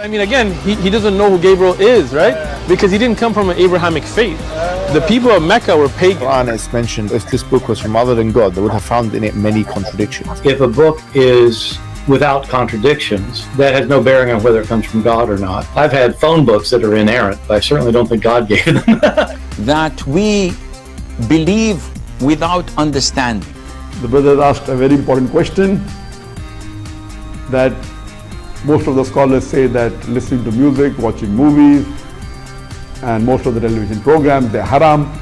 I mean, again, he doesn't know who Gabriel is, right? Because he didn't come from an Abrahamic faith. The people of Mecca were pagan. Quran is mentioned, if this book was from other than God, they would have found in it many contradictions. If a book is without contradictions, that has no bearing on whether it comes from God or not. I've had phone books that are inerrant, but I certainly don't think God gave them. That we believe without understanding. The brother asked a very important question, that most of the scholars say that listening to music, watching movies, and most of the television programs, they're haram.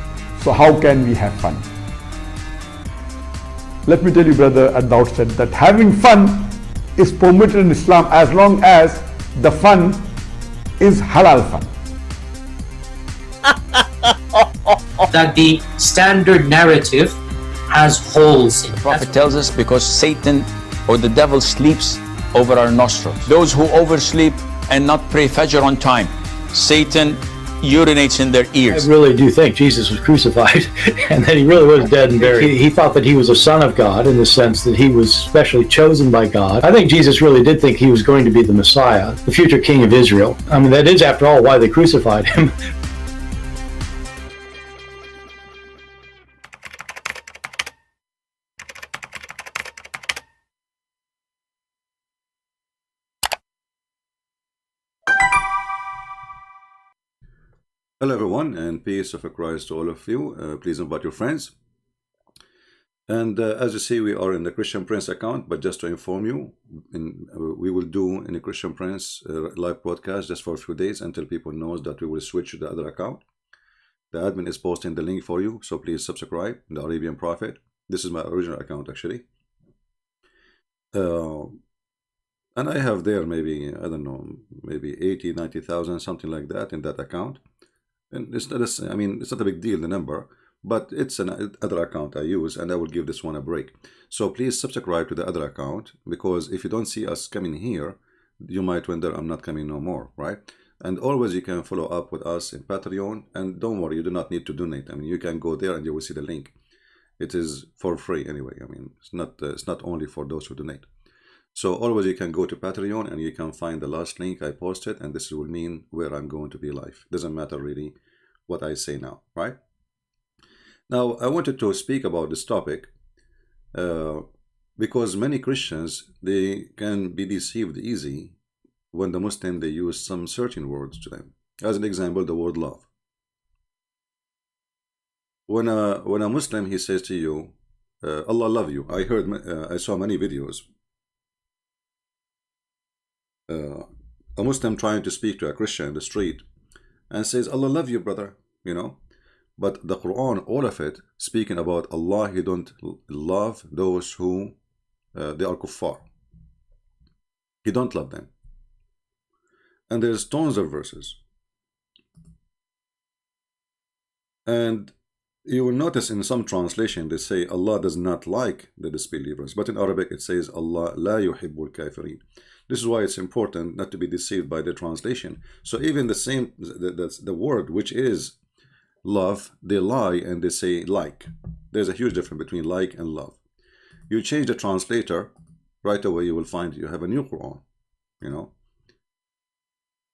So how can we have fun? Let me tell you, brother, at the outset, that having fun is permitted in Islam as long as the fun is halal fun. That the standard narrative has holes in it. The Prophet tells us because Satan or the devil sleeps over our nostrils. Those who oversleep and not pray Fajr on time, Satan urinates in their ears. I really do think Jesus was crucified and that he really was dead and buried. He thought that he was a son of God in the sense that he was specially chosen by God. I think Jesus really did think he was going to be the Messiah, the future king of Israel. I mean, that is, after all, why they crucified him. Hello everyone, and peace of Christ to all of you. Please invite your friends. And as you see, we are in the Christian Prince account, but just to inform you, we will do in the Christian Prince live podcast just for a few days until people knows that we will switch to the other account. The admin is posting the link for you, so please subscribe. The Arabian Prophet. This is my original account actually. And I have there maybe, I don't know, maybe 80, 90,000, something like that in that account. And it's not a, I mean, it's not a big deal, the number, but it's another account I use, and I will give this one a break. So please subscribe to the other account, because if you don't see us coming here, you might wonder I'm not coming no more, right? And always you can follow up with us in Patreon, and don't worry, you do not need to donate. I mean, you can go there and you will see the link. It is for free anyway. I mean, it's not only for those who donate. So always you can go to Patreon and you can find the last link I posted, and this will mean where I'm going to be live. Doesn't matter really what I say now, right? Now I wanted to speak about this topic because many Christians, they can be deceived easy when the Muslim, they use some certain words to them. As an example, the word love. When a Muslim, he says to you, Allah love you. I saw many videos. A Muslim trying to speak to a Christian in the street and says, Allah love you, brother, you know. But the Quran, all of it, speaking about Allah, He don't love those who they are kuffar. He don't love them. And there's tons of verses. And you will notice in some translation they say Allah does not like the disbelievers, but in Arabic it says Allah la yuhibbul kafirin. This is why it's important not to be deceived by the translation. So even the same, the word which is love, they lie and they say like. There's a huge difference between like and love. You change the translator, right away you will find you have a new Quran, you know.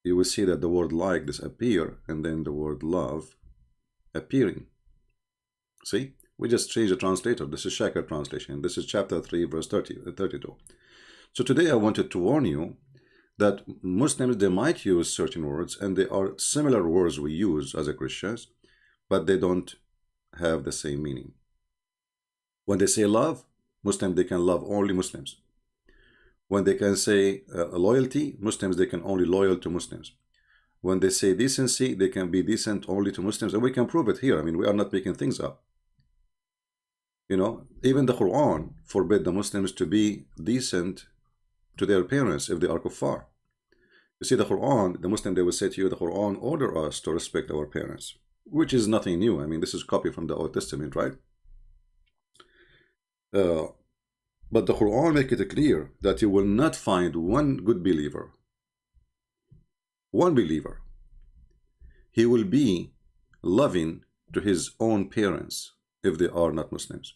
You will see that the word like disappear and then the word love appearing. See, we just changed the translator. This is Shakir translation. This is chapter 3 verse 32. So today I wanted to warn you that Muslims, they might use certain words, and they are similar words we use as a Christians, but they don't have the same meaning. When they say love, Muslims, they can love only Muslims. When they can say loyalty, Muslims, they can only loyal to Muslims. When they say decency, they can be decent only to Muslims, and we can prove it here. I mean, we are not making things up. You know, even the Quran forbid the Muslims to be decent to their parents if they are kuffar. You see, the Quran, the Muslim, they will say to you, the Quran order us to respect our parents, which is nothing new. I mean, this is copied from the Old Testament, right? But the Quran make it clear that you will not find one good believer. One believer. He will be loving to his own parents if they are not Muslims.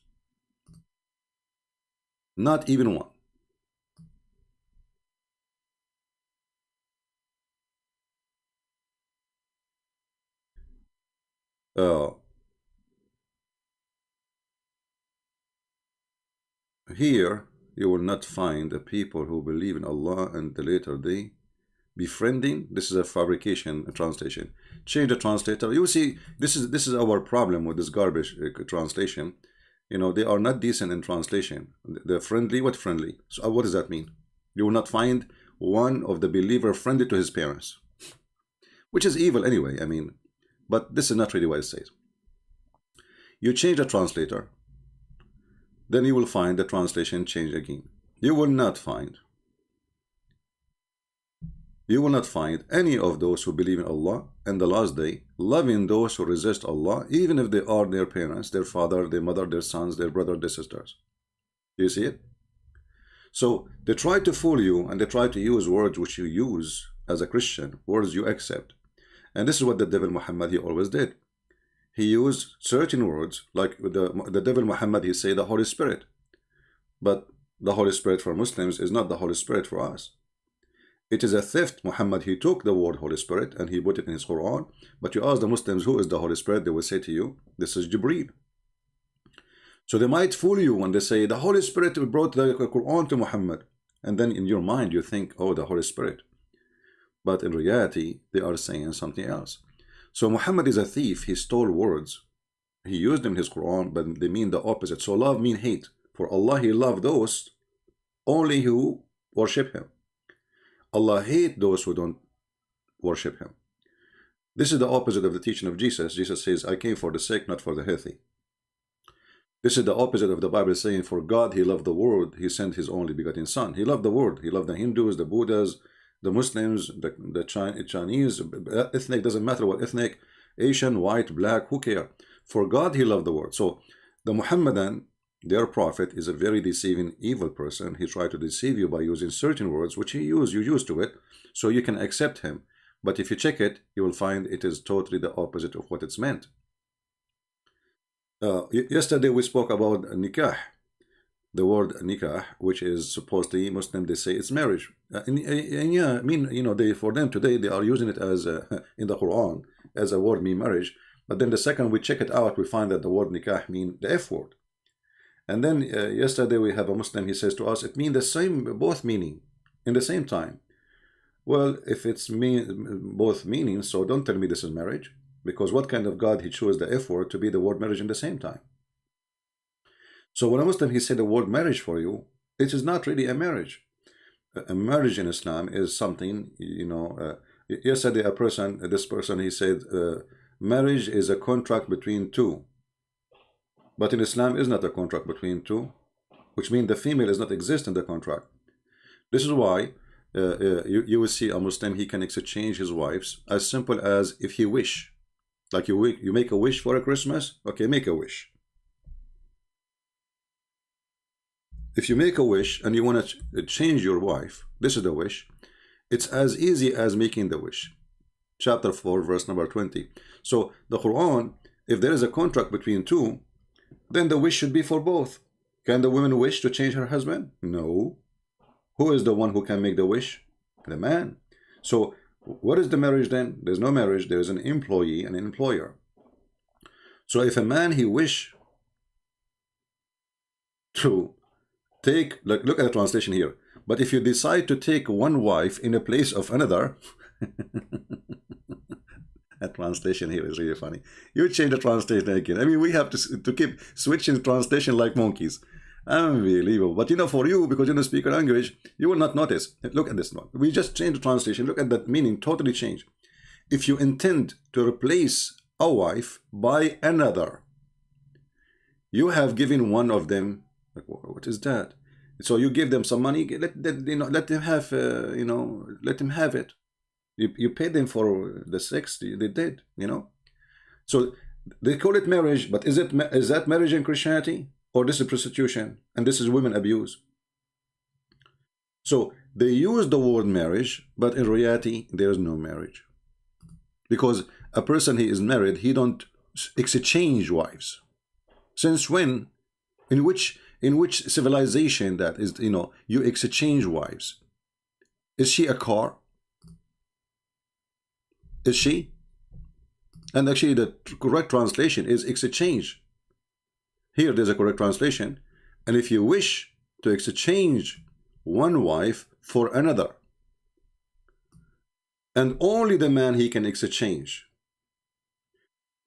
Not even one. Here you will not find a people who believe in Allah and the later day befriending. This is a fabrication, a translation. Change the translator. You see, this is our problem with this garbage translation. You know, they are not decent in translation. They're friendly. What friendly? So what does that mean? You will not find one of the believer friendly to his parents, which is evil anyway. I mean, but this is not really what it says. You change the translator, then you will find the translation change again. You will not find any of those who believe in Allah and the last day loving those who resist Allah, even if they are their parents, their father, their mother, their sons, their brother, their sisters. Do you see it? So they try to fool you, and they try to use words which you use as a Christian, words you accept. And this is what the devil Muhammad, he always did. He used certain words, like the devil Muhammad, he said the Holy Spirit. But the Holy Spirit for Muslims is not the Holy Spirit for us. It is a theft. Muhammad, he took the word Holy Spirit and he put it in his Quran. But you ask the Muslims, who is the Holy Spirit? They will say to you, this is Jibreel. So they might fool you when they say the Holy Spirit brought the Quran to Muhammad. And then in your mind you think, oh, the Holy Spirit. But in reality, they are saying something else. So Muhammad is a thief. He stole words. He used them in his Quran, but they mean the opposite. So love means hate. For Allah, he loved those only who worship him. Allah hates those who don't worship him. This is the opposite of the teaching of Jesus. Jesus says, I came for the sick, not for the healthy. This is the opposite of the Bible saying, for God, he loved the world. He sent his only begotten son. He loved the world. He loved the Hindus, the Buddhas, the Muslims, the Chinese, ethnic, doesn't matter what ethnic, Asian, white, black, who cares? For God, he loved the world. So the Muhammadan, their prophet, is a very deceiving, evil person. He tried to deceive you by using certain words, which you used to it, so you can accept him. But if you check it, you will find it is totally the opposite of what it's meant. Yesterday we spoke about nikah. The word nikah, which is supposedly Muslim, they say it's marriage. And yeah, I mean, you know, for them today, they are using it as in the Quran as a word mean marriage. But then the second we check it out, we find that the word nikah mean the F word. And then yesterday we have a Muslim, he says to us, it means the same, both meaning in the same time. Well, if it's both meanings, so don't tell me this is marriage, because what kind of God he chose the F word to be the word marriage in the same time? So when a Muslim, he said the word marriage for you, it is not really a marriage. A marriage in Islam is something, you know, yesterday this person, he said, marriage is a contract between two. But in Islam is not a contract between two, which means the female does not exist in the contract. This is why you will see a Muslim, he can exchange his wives as simple as if he wish. Like you make a wish for a Christmas, okay, make a wish. If you make a wish and you want to change your wife, this is the wish. It's as easy as making the wish. Chapter 4, verse number 20. So the Quran, if there is a contract between two, then the wish should be for both. Can the woman wish to change her husband? No. Who is the one who can make the wish? The man. So what is the marriage then? There's no marriage. There is an employee and an employer. So if a man, he wish to take, look at the translation here. But if you decide to take one wife in the place of another, that translation here is really funny. You change the translation again. I mean, we have to keep switching translation like monkeys. Unbelievable. But you know, for you, because you don't speak a language, you will not notice. Look at this one. We just changed the translation. Look at that meaning, totally changed. If you intend to replace a wife by another, you have given one of them. Like, what is that? So you give them some money. Let them have. Let them have it. You pay them for the sex they did. You know. So they call it marriage, but is that marriage in Christianity? Or this is prostitution, and this is women abuse. So they use the word marriage, but in reality, there is no marriage. Because a person he is married, he don't exchange wives. Since when? In which civilization that is, you exchange wives? Is she a car? Is she? And actually the correct translation is exchange. Here there's a correct translation. And if you wish to exchange one wife for another, and only the man he can exchange.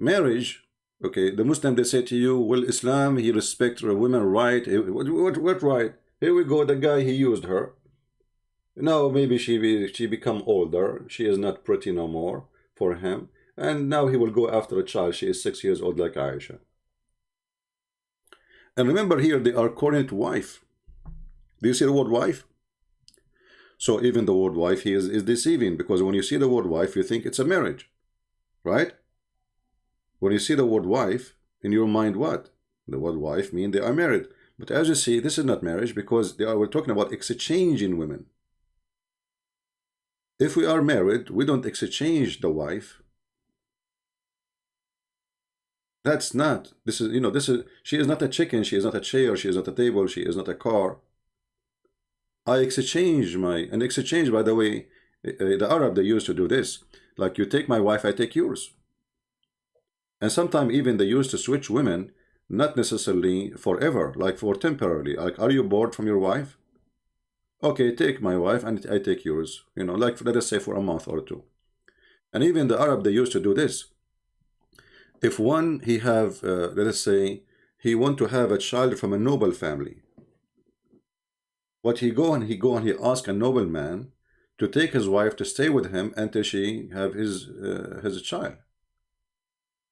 Marriage, okay, the Muslim, they say to you, well, Islam, he respects a woman right. What right? Here we go, the guy, he used her. Now maybe she become older. She is not pretty no more for him. And now he will go after a child. She is 6 years old like Aisha. And remember here, they are calling it wife. Do you see the word wife? So even the word wife here is deceiving, because when you see the word wife, you think it's a marriage, right? When you see the word wife, in your mind, what? The word wife means they are married. But as you see, this is not marriage, because we're talking about exchanging women. If we are married, we don't exchange the wife. That's not, she is not a chicken, she is not a chair, she is not a table, she is not a car. I exchange and exchange, by the way, the Arab, they used to do this. Like, you take my wife, I take yours. And sometimes even they used to switch women, not necessarily forever, like for temporarily. Like, are you bored from your wife? Okay, take my wife and I take yours. Like, let us say for a month or two. And even the Arab, they used to do this. If one, he have, let us say, he want to have a child from a noble family. What he go and he ask a nobleman to take his wife to stay with him until she have his child.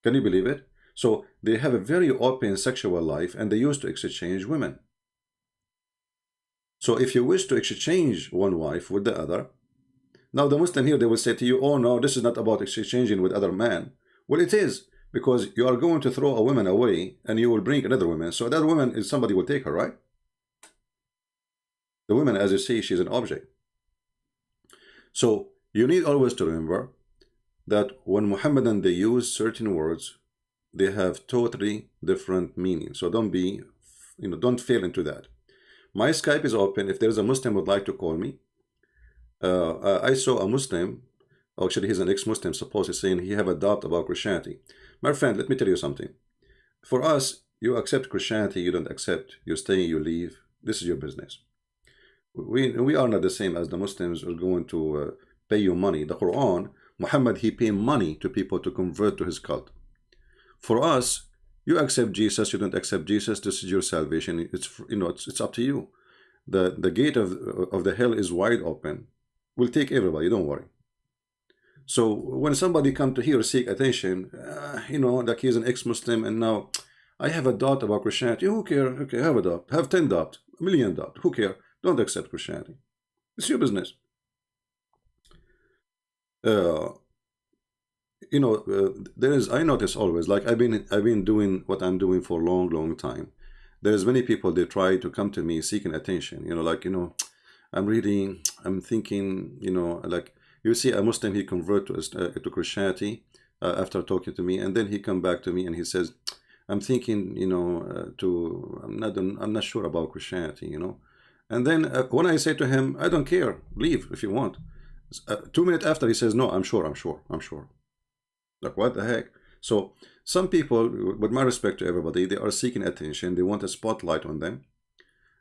Can you believe it? So they have a very open sexual life, and they used to exchange women. So if you wish to exchange one wife with the other, now the Muslim here, they will say to you, oh no, this is not about exchanging with other man. Well, it is, because you are going to throw a woman away and you will bring another woman. So that woman is somebody will take her, right? The woman, as you see, she's an object. So you need always to remember that when Muhammadan, they use certain words, they have totally different meanings. So don't fall into that. My Skype is open. If there's a Muslim who would like to call me, I saw a Muslim, actually he's an ex-Muslim, supposedly saying he have a doubt about Christianity. My friend, let me tell you something. For us, you accept Christianity, you don't accept, you stay, you leave. This is your business. We are not the same as the Muslims who are going to pay you money. The Quran, Muhammad, he paid money to people to convert to his cult. For us, you accept Jesus, you don't accept Jesus, this is your salvation. It's up to you. The gate of the hell is wide open. We'll take everybody, don't worry. So when somebody come to here seek attention, like he's an ex-Muslim and now I have a doubt about Christianity. Who care? Okay, have a doubt. Have 10 doubt, a million doubt. Who care? Don't accept Christianity. It's your business. I notice always, like I've been doing what I'm doing for a long time. There's many people, they try to come to me seeking attention. I'm reading, I'm thinking, like you see a Muslim, he convert to Christianity after talking to me, and then he come back to me and he says, I'm thinking, I'm not sure about Christianity, And then when I say to him, I don't care, leave if you want. 2 minutes after, he says, no, I'm sure. Like, what the heck? So some people, with my respect to everybody, they are seeking attention. They want a spotlight on them.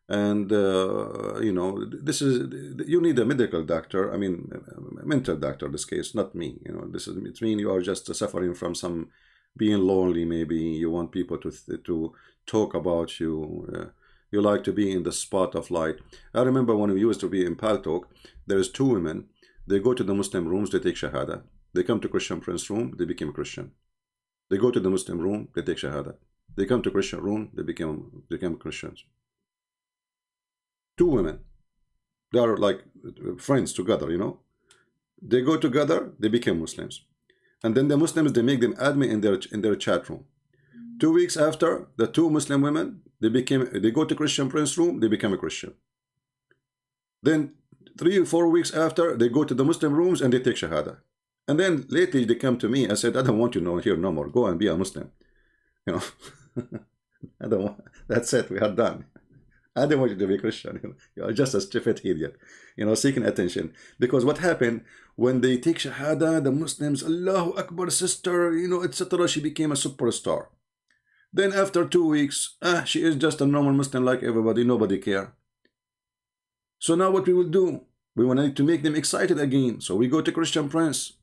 And, this is, you need a medical doctor. I mean, a mental doctor in this case, not me. It means you are just suffering from some being lonely. Maybe you want people to talk about you. You like to be in the spot of light. I remember when we used to be in Paltalk, there's 2 women. They go to the Muslim rooms, they take Shahada. They come to Christian Prince room, they became Christian. They go to the Muslim room, they take Shahada. They come to Christian room, they became Christians. 2 women. They are like friends together, They go together, they became Muslims. And then the Muslims, they make them admin in their chat room. 2 weeks after, the 2 Muslim women, they go to Christian Prince room, they become a Christian. Then 3 or 4 weeks after, they go to the Muslim rooms and they take Shahada. And then lately they come to me and said, I don't want you here no more. Go and be a Muslim. I don't want, that's it, we are done. I don't want you to be Christian. You are just a stupid idiot, seeking attention. Because what happened when they take Shahada, the Muslims, Allahu Akbar, sister, etc., she became a superstar. Then after 2 weeks, she is just a normal Muslim like everybody, nobody care. So now what we will do? We want to make them excited again. So we go to Christian Prince.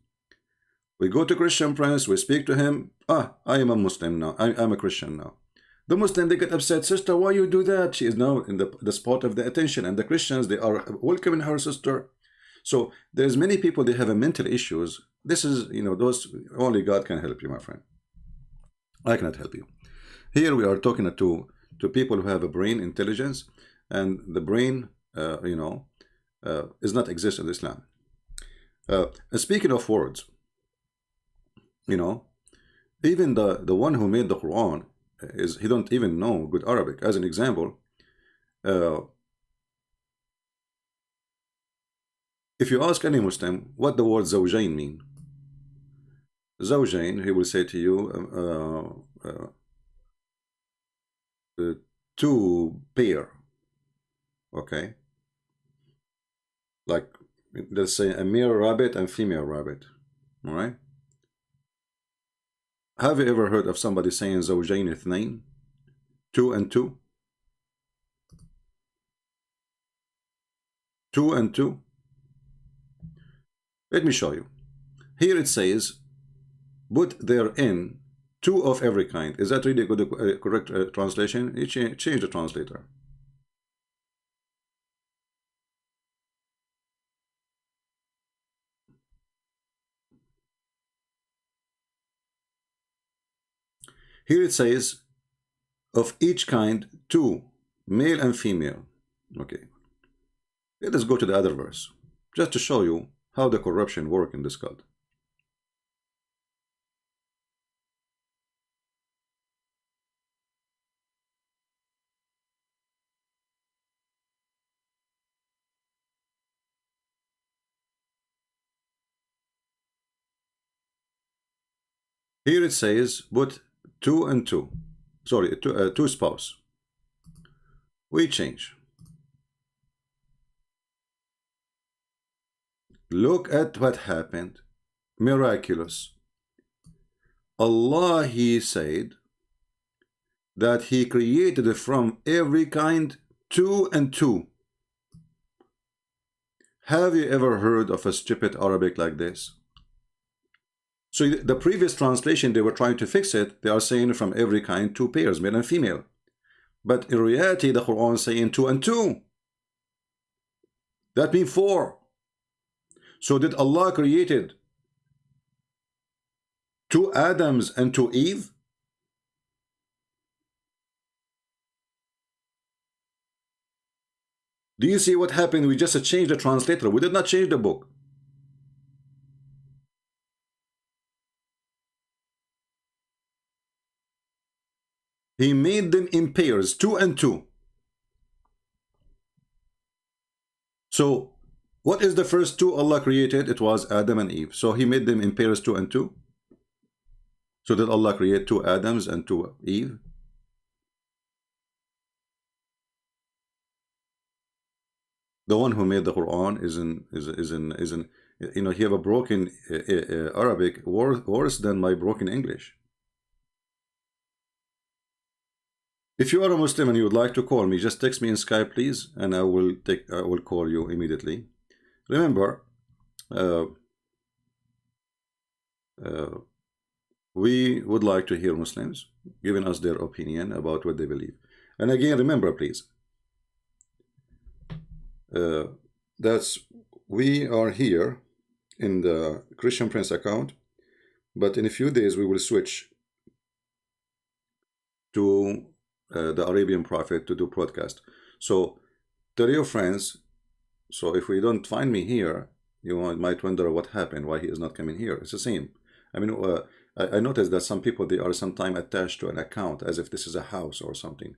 We go to Christian Prince, we speak to him. I am a Muslim now. I'm a Christian now. The Muslim, they get upset. Sister, why you do that? She is now in the spot of the attention. And the Christians, they are welcoming her, sister. So there's many people, they have a mental issues. This is, those, only God can help you, my friend. I cannot help you. Here we are talking to people who have a brain intelligence, and the brain, is not exist in Islam. Speaking of words, even the one who made the Quran, he don't even know good Arabic. As an example, if you ask any Muslim what the word zawjain mean, zawjain, he will say to you, two pair, okay, like let's say a male rabbit and female rabbit, all right? Have you ever heard of somebody saying zawjain ithnain, 2 and 2? 2 and 2? Let me show you. Here it says, put therein 2 of every kind. Is that really a good, correct translation? You change the translator. Here it says, of each kind, 2, male and female. Okay. Let us go to the other verse, just to show you how the corruption works in this cult. Here it says, put 2 and 2. Sorry, two spouse. We change. Look at what happened. Miraculous. Allah, He said that He created from every kind 2 and 2. Have you ever heard of a stupid Arabic like this? So the previous translation, they were trying to fix it. They are saying from every kind 2 pairs, male and female. But in reality, the Quran is saying 2 and 2. That means 4. So did Allah created 2 Adams and 2 Eve? Do you see what happened? We just changed the translator. We did not change the book. He made them in pairs, 2 and 2. So, what is the first 2 Allah created? It was Adam and Eve. So He made them in pairs, 2 and 2. So did Allah create 2 Adams and 2 Eve? The one who made the Quran he have a broken Arabic worse than my broken English. If you are a Muslim and you would like to call me, just text me in Skype, please, and I will call you immediately. Remember, we would like to hear Muslims giving us their opinion about what they believe. And again, remember, please, we are here in the Christian Prince account, but in a few days we will switch to the Arabian Prophet to do broadcast. So tell your friends. So if we don't find me here, you might wonder what happened, why he is not coming here. It's the same. I mean, I noticed that some people, they are sometimes attached to an account as if this is a house or something.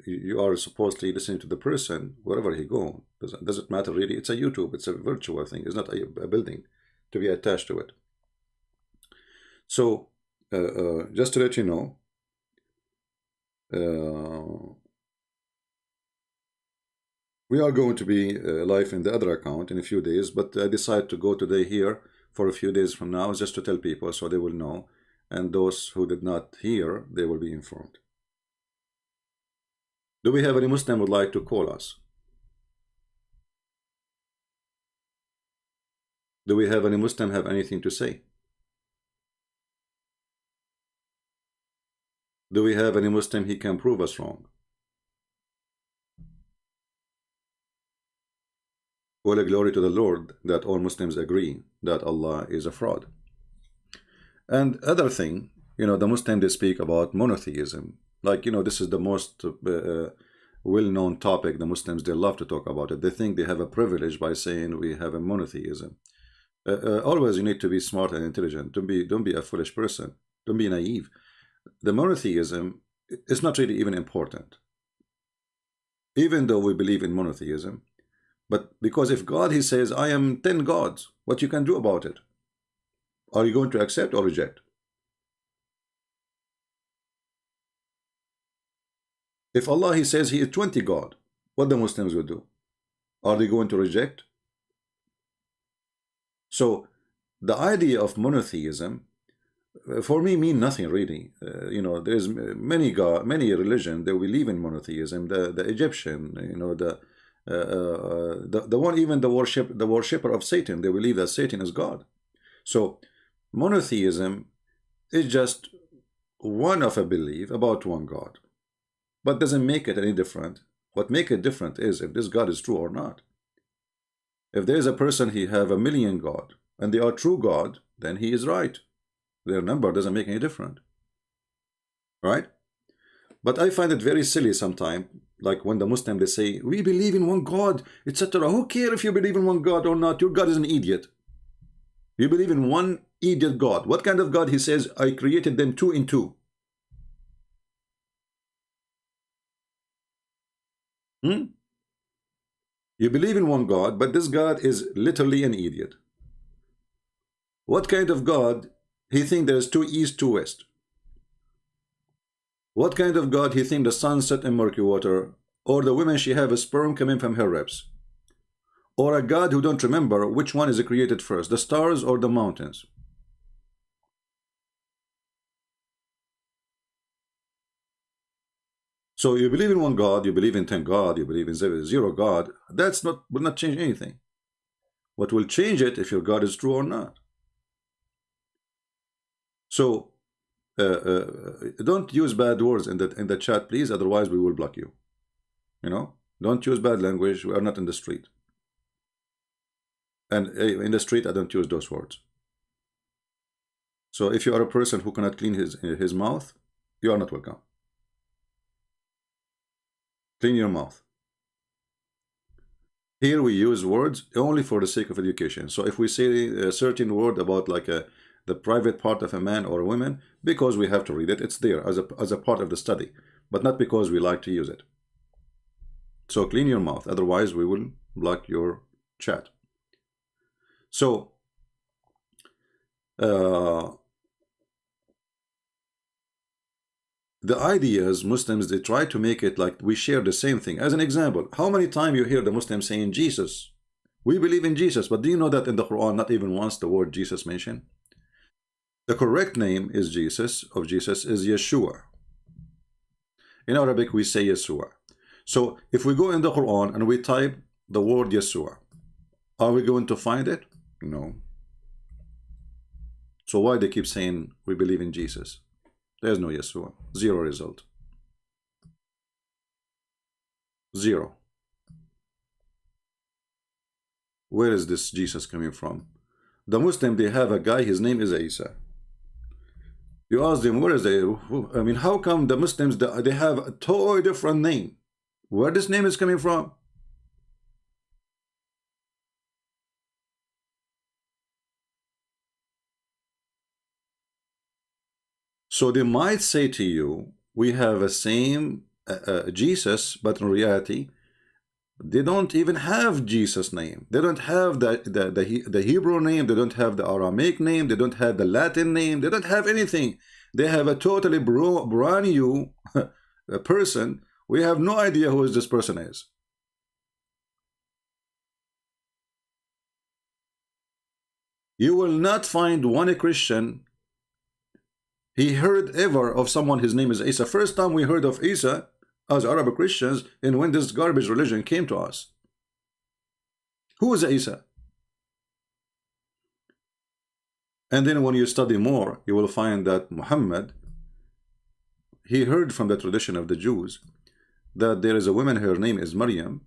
You are supposedly listening to the person wherever he go. Doesn't matter really. It's a YouTube. It's a virtual thing. It's not a building to be attached to it. So just to let you know, We are going to be live in the other account in a few days, but I decided to go today here for a few days from now just to tell people so they will know, and those who did not hear, they will be informed. Do we have any Muslim who would like to call us? Do we have any Muslim have anything to say? Do we have any Muslim he can prove us wrong? All glory to the Lord that all Muslims agree that Allah is a fraud. And other thing, you know, the Muslims, they speak about monotheism. Like, you know, this is the most well-known topic. The Muslims, they love to talk about it. They think they have a privilege by saying we have a monotheism. Always you need to be smart and intelligent. Don't be a foolish person. Don't be naive. The monotheism is not really even important. Even though we believe in monotheism, but because if God, he says, I am 10 gods, what you can do about it? Are you going to accept or reject? If Allah, he says he is 20 God, what the Muslims will do? Are they going to reject? So the idea of monotheism for me mean nothing really. You know, there's many religion that believe in monotheism. The Egyptian, you know, the one, even the worshipper of Satan, they believe that Satan is God. So monotheism is just one of a belief about one God, but doesn't make it any different. What make it different is if this God is true or not. If there is a person he have 1 million God and they are true God, then he is right. Their number doesn't make any difference, right? But I find it very silly sometimes, like when the Muslim, they say we believe in one God, etc. Who cares if you believe in one God or not? Your God is an idiot. You believe in one idiot God. What kind of God? He says, I created them 2 in 2. You believe in one God, but this God is literally an idiot. What kind of God? He think there's 2 east, 2 west. What kind of God he think the sun set in murky water, or the woman she have a sperm coming from her ribs, or a God who don't remember which one is created first, the stars or the mountains? So you believe in one God, you believe in 10 God, you believe in 0 God. That's not will not change anything. What will change it if your God is true or not? So don't use bad words in the chat, please. Otherwise, we will block you. You know, don't use bad language. We are not in the street, and in the street, I don't use those words. So if you are a person who cannot clean his mouth, you are not welcome. Clean your mouth. Here we use words only for the sake of education. So if we say a certain word about like the private part of a man or a woman, because we have to read it, it's there as a part of the study, but not because we like to use it. So clean your mouth, otherwise we will block your chat. So the ideas, Muslims, they try to make it like we share the same thing. As an example, how many times you hear the Muslims saying Jesus? We believe in Jesus, but do you know that in the Quran not even once the word Jesus mentioned? The correct name is Jesus, of Jesus, is Yeshua. In Arabic we say Yeshua. So if we go in the Quran and we type the word Yeshua, are we going to find it? No. So why they keep saying we believe in Jesus? There's no Yeshua. 0 result. 0. Where is this Jesus coming from? The Muslim, they have a guy, his name is Isa. You ask them, where is they? I mean, how come the Muslims, they have a totally different name? Where this name is coming from? So they might say to you, we have a same Jesus, but in reality, they don't even have Jesus' name. They don't have the Hebrew name. They don't have the Aramaic name. They don't have the Latin name. They don't have anything. They have a totally brand new person. We have no idea who this person is. You will not find one Christian he heard ever of someone his name is Isa. First time we heard of Isa as Arab Christians and when this garbage religion came to us. Who is Isa? And then when you study more, you will find that Muhammad, he heard from the tradition of the Jews that there is a woman, her name is Maryam,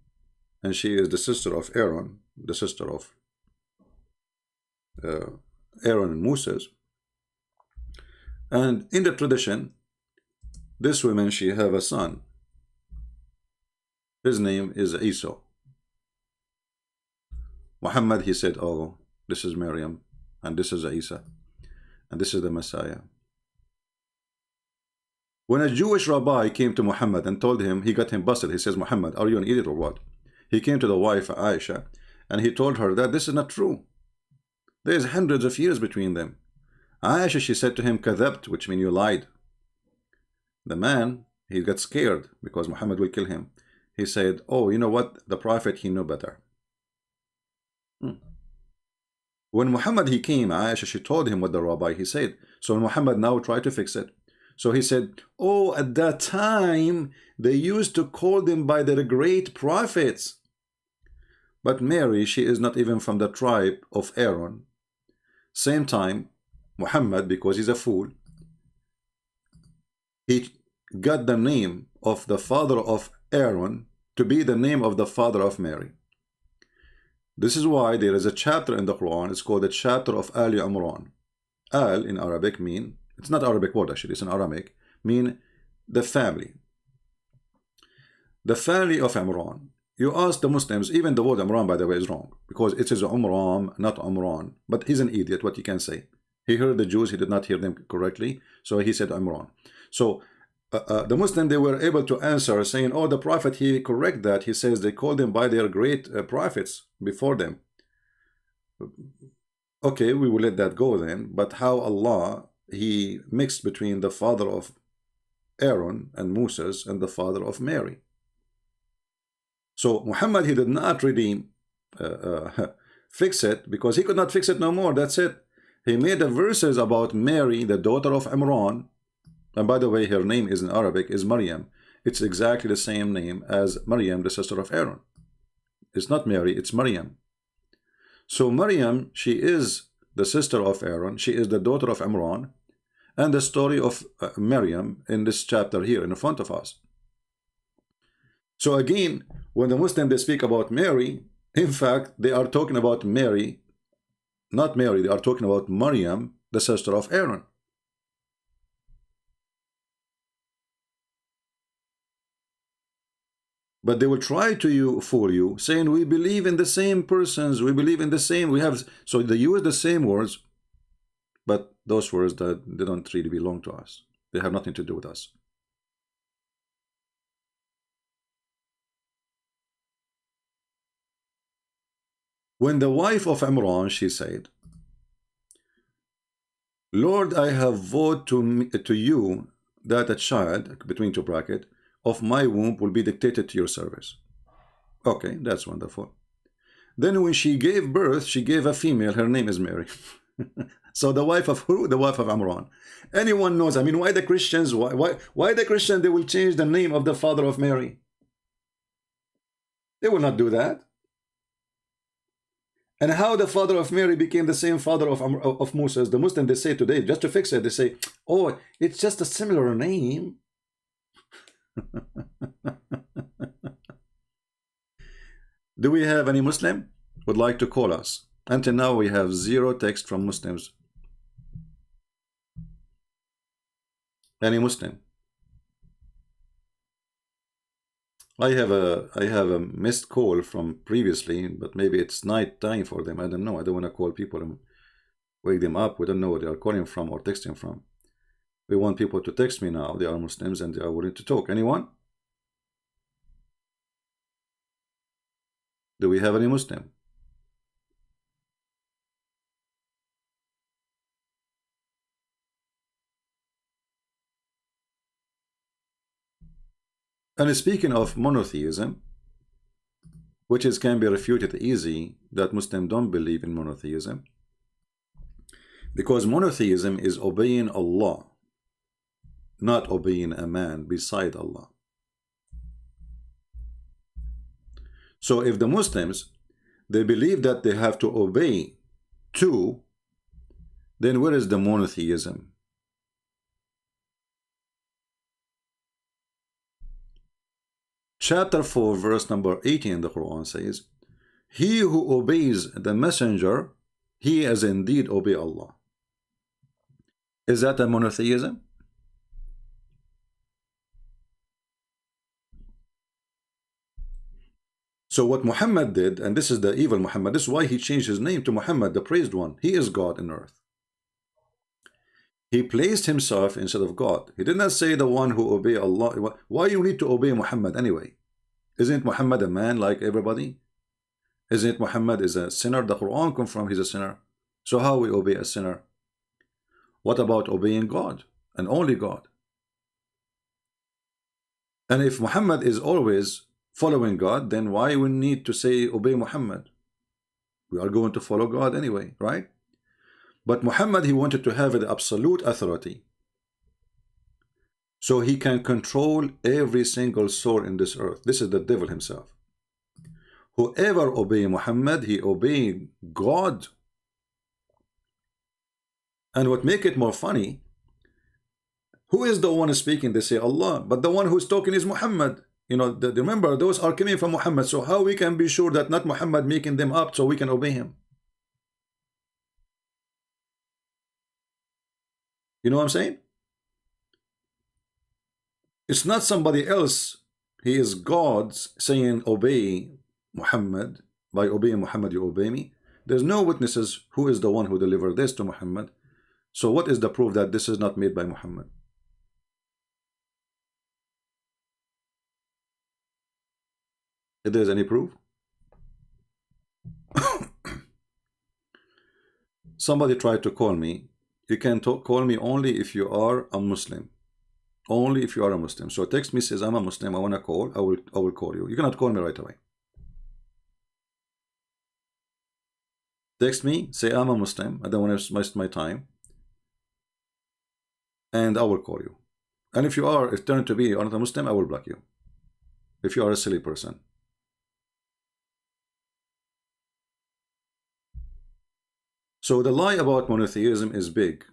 and she is the sister of Aaron, the sister of Aaron and Moses. And in the tradition, this woman, she have a son. His name is Isa. Muhammad, he said, oh, this is Maryam, and this is Isa, and this is the Messiah. When a Jewish rabbi came to Muhammad and told him, he got him busted. He says, Muhammad, are you an idiot or what? He came to the wife, Aisha, and he told her that this is not true. There's hundreds of years between them. Aisha, she said to him, kadhabt, which means you lied. The man, he got scared because Muhammad will kill him. He said, oh, you know what? The prophet, he knew better. When Muhammad, he came, Aisha, she told him what the rabbi, he said. So Muhammad now tried to fix it. So he said, oh, at that time, they used to call them by their great prophets. But Mary, she is not even from the tribe of Aaron. Same time, Muhammad, because he's a fool, he got the name of the father of Aaron to be the name of the father of Mary. This is why there is a chapter in the Quran, it's called the chapter of Ali Imran. Al in Arabic mean, it's not Arabic word actually, it's in Aramaic, mean the family. The family of Imran. You ask the Muslims, even the word Imran, by the way, is wrong, because it is Umram, not Umran. But he's an idiot, what you can say. He heard the Jews, he did not hear them correctly, so he said Imran. So the Muslim, they were able to answer saying, oh, the prophet, he correct that. He says they called them by their great prophets before them. Okay, we will let that go then. But how Allah, he mixed between the father of Aaron and Moses and the father of Mary. So Muhammad, he did not really fix it, because he could not fix it no more. That's it. He made the verses about Mary, the daughter of Imran. And by the way, her name is in Arabic is Maryam. It's exactly the same name as Maryam, the sister of Aaron. It's not Mary, it's Maryam. So Maryam, she is the sister of Aaron. She is the daughter of Imran. And the story of Maryam in this chapter here in front of us. So again, when the Muslims, they speak about Mary, in fact, they are talking about Mary, not Mary, they are talking about Maryam, the sister of Aaron. But they will try to fool you, saying we believe in the same persons, we believe in the same, we have, so they use the same words, but those words that they don't really belong to us. They have nothing to do with us. When the wife of Imran, she said, Lord, I have vowed to you that a child, between two brackets, of my womb will be dictated to your service. Okay, that's wonderful. Then when she gave birth, she gave a female, her name is Mary. So the wife of who? The wife of Imran. Anyone knows, I mean, why the Christians, why the Christians, they will change the name of the father of Mary? They will not do that. And how the father of Mary became the same father of Moses, the Muslim, they say today, just to fix it, they say, oh, it's just a similar name. Do we have any Muslim would like to call us? Until now we have 0 text from Muslims. Any Muslim? I have a missed call from previously, but maybe it's night time for them. I don't know. I don't want to call people and wake them up. We don't know where they are calling from or texting from. We want people to text me now. They are Muslims and they are willing to talk. Anyone? Do we have any Muslim? And speaking of monotheism, which can be refuted easy, that Muslims don't believe in monotheism. Because monotheism is obeying Allah, not obeying a man beside Allah. So if the Muslims, they believe that they have to obey two, then where is the monotheism? Chapter 4 verse number 18 in the Quran says, he who obeys the messenger, he has indeed obeyed Allah. Is that a monotheism? So what Muhammad did, and this is the evil Muhammad, this is why he changed his name to Muhammad, the praised one. He is God in earth. He placed himself instead of God. He did not say the one who obey Allah. Why you need to obey Muhammad anyway? Isn't Muhammad a man like everybody? Isn't Muhammad is a sinner? The Quran confirms he's a sinner. So how we obey a sinner? What about obeying God and only God? And if Muhammad is always following God, then why we need to say obey Muhammad? We are going to follow God anyway, right? But Muhammad, he wanted to have the absolute authority, so he can control every single soul in this earth. This is the devil himself. Whoever obey Muhammad, he obey God. And what make it more funny, who is the one speaking? They say Allah, but the one who's talking is Muhammad. You know, remember, those are coming from Muhammad. So how we can be sure that not Muhammad making them up so we can obey him? You know what I'm saying? It's not somebody else. He is God saying obey Muhammad. By obeying Muhammad you obey me. There's no witnesses who is the one who delivered this to Muhammad. So what is the proof that this is not made by Muhammad? If there's any proof? Somebody tried to call me. You can call me only if you are a Muslim. Only if you are a Muslim. So text me, says I'm a Muslim, I want to call, I will call you. You cannot call me right away. Text me, say I'm a Muslim, I don't want to waste my time, and I will call you. And if you are, if turn to be you're not a Muslim, I will block you. If you are a silly person. So the lie about monotheism is big.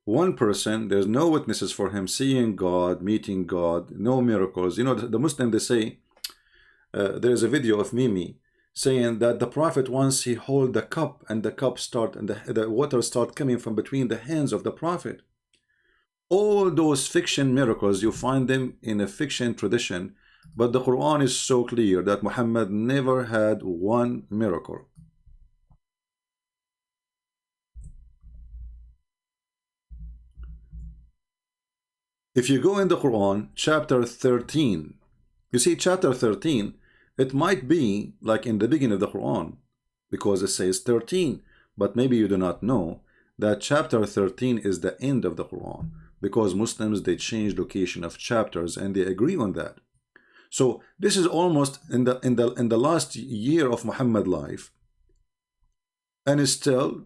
One person, there's no witnesses for him seeing God, meeting God, no miracles. You know, the Muslim, they say, there's a video of Mimi saying that the Prophet, once he hold the cup and the cup start and the water start coming from between the hands of the Prophet. All those fiction miracles, you find them in a fiction tradition, but the Quran is so clear that Muhammad never had one miracle. If you go in the Quran, chapter 13, you see chapter 13, it might be like in the beginning of the Quran, because it says 13, but maybe you do not know that chapter 13 is the end of the Quran, because Muslims, they change location of chapters and they agree on that. So this is almost in the last year of Muhammad's life, and still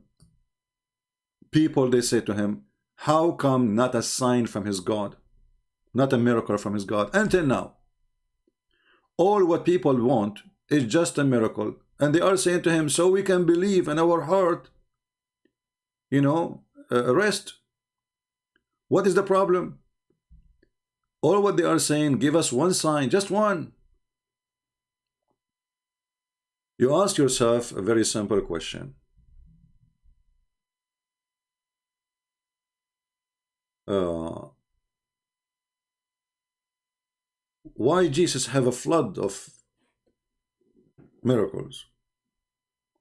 people, they say to him, how come not a sign from his God, not a miracle from his God? Until now, all what people want is just a miracle, and they are saying to him, so we can believe in our heart, you know, rest. What is the problem? All what they are saying, give us one sign, just one. You ask yourself a very simple question. Why Jesus have a flood of miracles?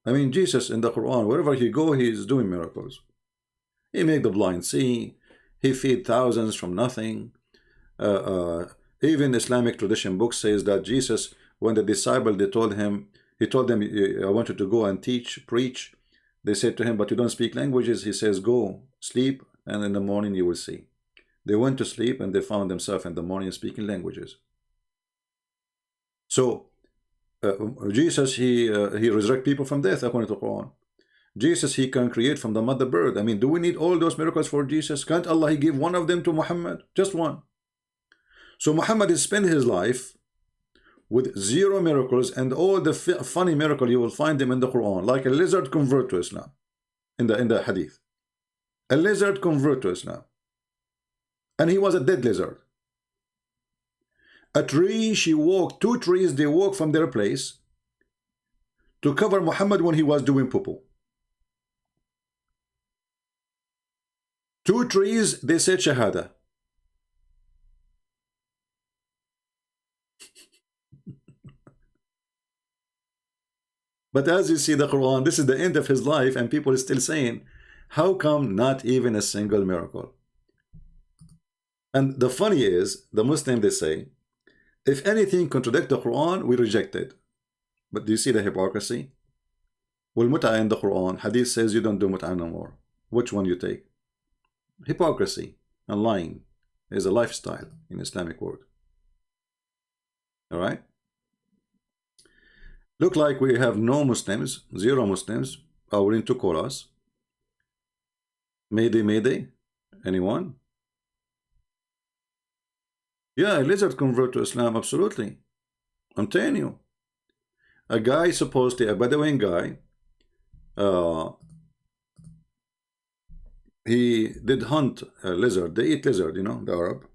I mean, Jesus in the Quran, wherever he go, he is doing miracles. He make the blind see, he feed thousands from nothing. Even Islamic tradition book says that Jesus, when the disciple, he told them, I want you to go and teach, preach. They said to him, but you don't speak languages. He says, go, sleep, and in the morning you will see. They went to sleep and they found themselves in the morning speaking languages. So Jesus, he resurrect people from death according to the Quran. Jesus, he can create from the mother bird. I mean, do we need all those miracles for Jesus? Can't Allah give one of them to Muhammad? Just one. So Muhammad has spent his life with 0 miracles, and all the funny miracle you will find them in the Quran, like a lizard convert to Islam in the hadith. A lizard convert to Islam, and he was a dead lizard. A tree, she walked, 2 trees, they walked from their place to cover Muhammad when he was doing poo-poo. 2 trees, they said Shahada. But as you see the Quran, this is the end of his life, and people are still saying, how come not even a single miracle? And the funny is, the Muslim, they say, if anything contradicts the Quran, we reject it. But do you see the hypocrisy? Well, mut'ah in the Quran, hadith says you don't do mut'ah no more. Which one you take? Hypocrisy and lying is a lifestyle in Islamic world. All right? Look like we have no Muslims, 0 Muslims are willing to call us. Mayday, mayday. Anyone? Yeah, a lizard convert to Islam, absolutely. I'm telling you. A guy, supposedly a Bedouin guy, he did hunt a lizard. They eat lizard, you know, the Arab.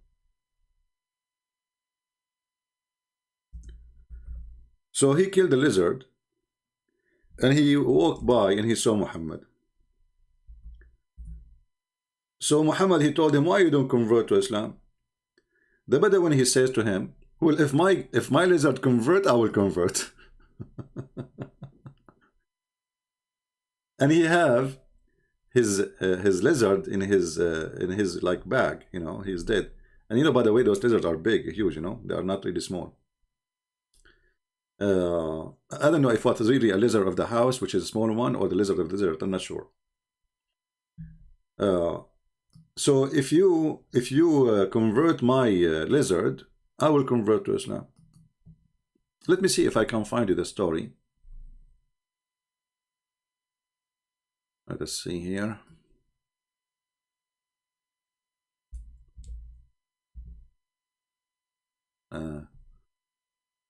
So he killed the lizard, and he walked by and he saw Muhammad. So Muhammad, he told him, why you don't convert to Islam? The Bedouin, he says to him, well, if my lizard convert, I will convert. And he have his lizard in his like bag, you know, he's dead. And you know, by the way, those lizards are big, huge, you know, they are not really small. I don't know if it was really a lizard of the house, which is a small one, or the lizard of the desert. I'm not sure. So if you convert my lizard, I will convert to Islam. Let me see if I can find you the story. Let us see here.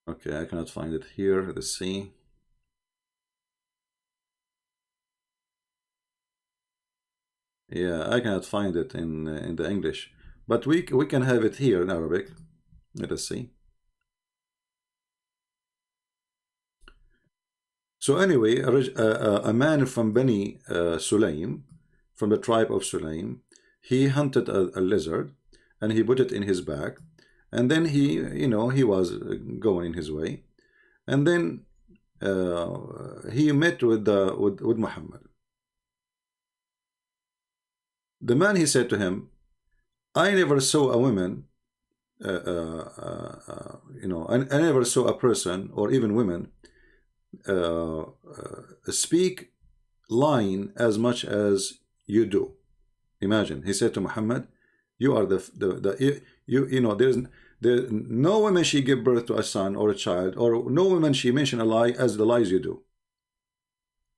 Okay, I cannot find it here. Let's see. Yeah, I cannot find it in the English, but we can have it here in Arabic. Let us see. So anyway, a man from Bani Sulaim, from the tribe of Sulaim, he hunted a lizard and he put it in his bag. And then he, you know, he was going in his way, and then he met with Muhammad. The man, he said to him, I never saw a woman, you know, I never saw a person, or even women, speak lying as much as you do. Imagine, he said to Muhammad, you are you know, there's no woman she give birth to a son or a child, or no woman she mention a lie as the lies you do,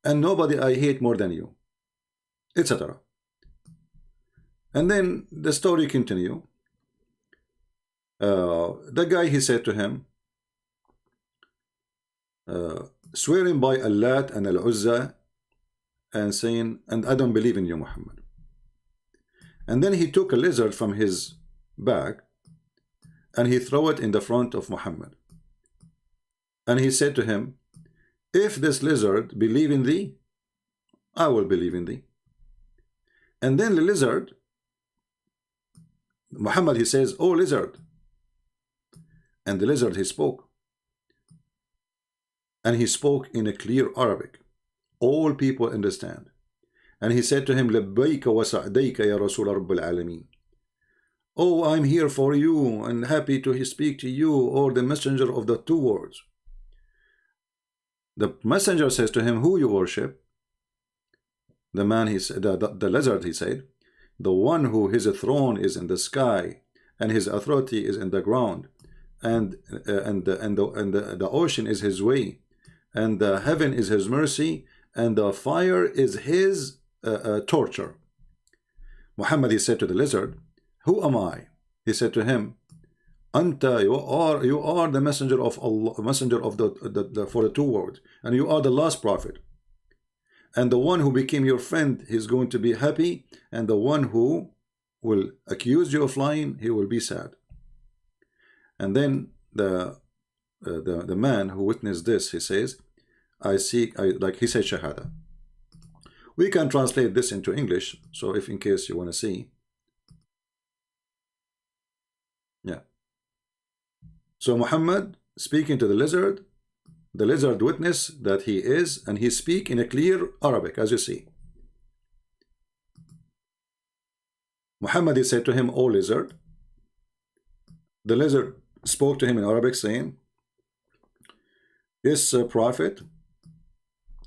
and nobody I hate more than you, etc. And then the story continue. The guy, he said to him, swearing by Allat and Al-Uzza, and saying, and I don't believe in you, Muhammad. And then he took a lizard from his bag and he threw it in the front of Muhammad. And he said to him, if this lizard believe in thee, I will believe in thee. And then the lizard, Muhammad, he says, oh lizard. And the lizard, he spoke. And he spoke in a clear Arabic. All people understand. And he said to him, لبيك وسعديك يا رسول رب العالمين. Oh, I'm here for you and happy to speak to you, or the messenger of the 2 words. The messenger says to him, who you worship? The man, he said, the lizard, he said, the one who his throne is in the sky and his authority is in the ground, and the ocean is his way, and the heaven is his mercy, and the fire is his torture. Muhammad, he said to the lizard, who am I? He said to him, Anta, you are the messenger of Allah, messenger of the for the two words, and you are the last prophet. And the one who became your friend, he's going to be happy, and the one who will accuse you of lying, he will be sad. And then the man who witnessed this, he says, like he said shahada. We can translate this into English, so if in case you want to see. Yeah. So Muhammad speaking to the lizard witnessed that he is, and he speak in a clear Arabic, as you see. Muhammad, he said to him, O lizard. The lizard spoke to him in Arabic, saying, yes, prophet.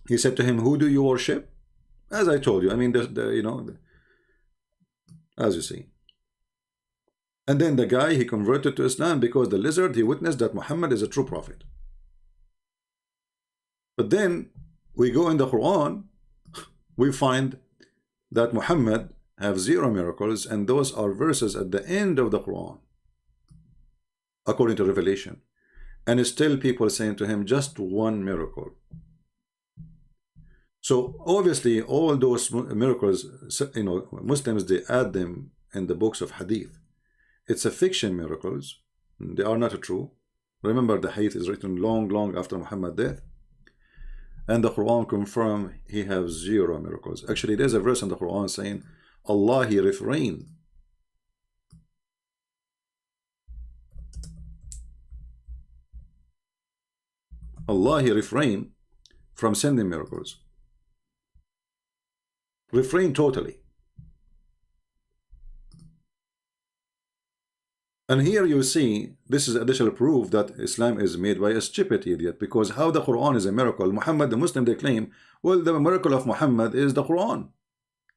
He said to him, who do you worship? As I told you, I mean, as you see. And then the guy, he converted to Islam because the lizard, he witnessed that Muhammad is a true prophet. But then we go in the Quran, we find that Muhammad have 0 miracles, and those are verses at the end of the Quran, according to Revelation. And still people saying to him, just 1 miracle. So obviously all those miracles, Muslims, they add them in the books of Hadith. It's a fiction miracles. They are not true. Remember, the Hadith is written long after Muhammad's death. And the Quran confirm he has 0 miracles. Actually, there's a verse in the Quran saying, Allah, he refrained. Allah, he refrained from sending miracles. Refrain totally. And here you see, this is additional proof that Islam is made by a stupid idiot, because how the Quran is a miracle? Muhammad, the Muslim, they claim, well, the miracle of Muhammad is the Quran.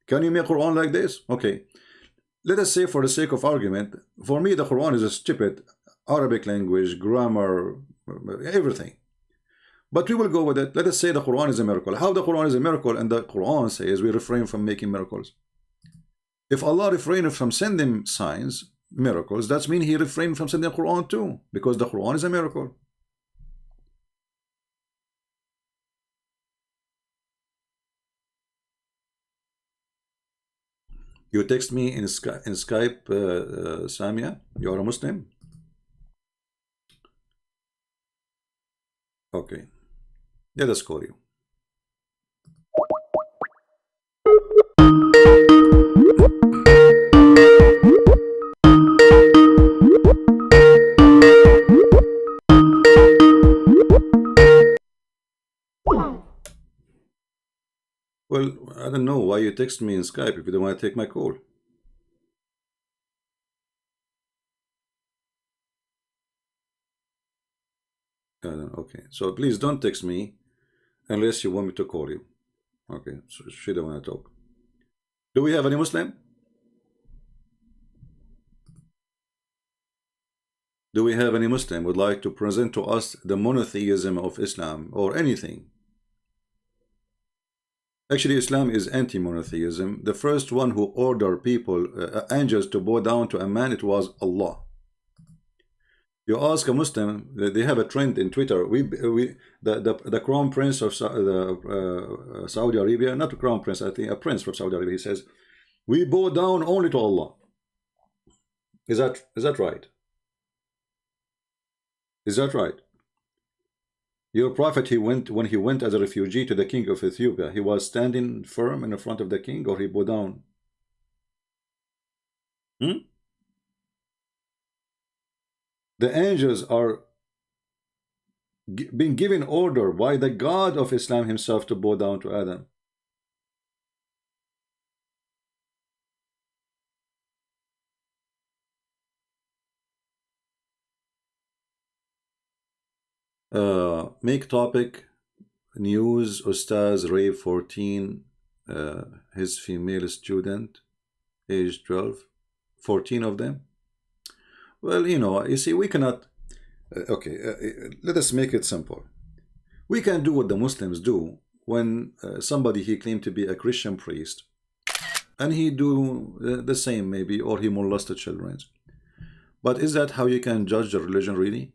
Can you make Quran like this? Okay. Let us say, for the sake of argument, for me the Quran is a stupid Arabic language, grammar, everything. But we will go with it. Let us say the Quran is a miracle. How the Quran is a miracle, and the Quran says we refrain from making miracles. If Allah refrained from sending signs, miracles, that means he refrained from sending the Quran too, because the Quran is a miracle. You text me in Skype, Samia, you are a Muslim? Okay. Let us call you. Well, I don't know why you text me in Skype if you don't want to take my call. Okay, so please don't text me unless you want me to call you. Okay, so she don't want to talk. Do we have any Muslim? Do we have any Muslim would like to present to us the monotheism of Islam or anything? Actually, Islam is anti-monotheism. The first one who ordered people, angels, to bow down to a man, it was Allah. You ask a Muslim, they have a trend in Twitter. The crown prince of Saudi Arabia, not a crown prince, I think a prince from Saudi Arabia, he says, we bow down only to Allah. Is that right? Is that right? Your prophet, when he went as a refugee to the king of Ethiopia, he was standing firm in front of the king, or he bowed down? The angels are being given order by the God of Islam himself to bow down to Adam. Make topic news. Ustaz rape 14 his female student age 12, 14 of them. Well, you see, we cannot okay, let us make it simple. We can do what the Muslims do. when somebody he claimed to be a Christian priest, and he do the same maybe, or he molested children. But is that how you can judge the religion really?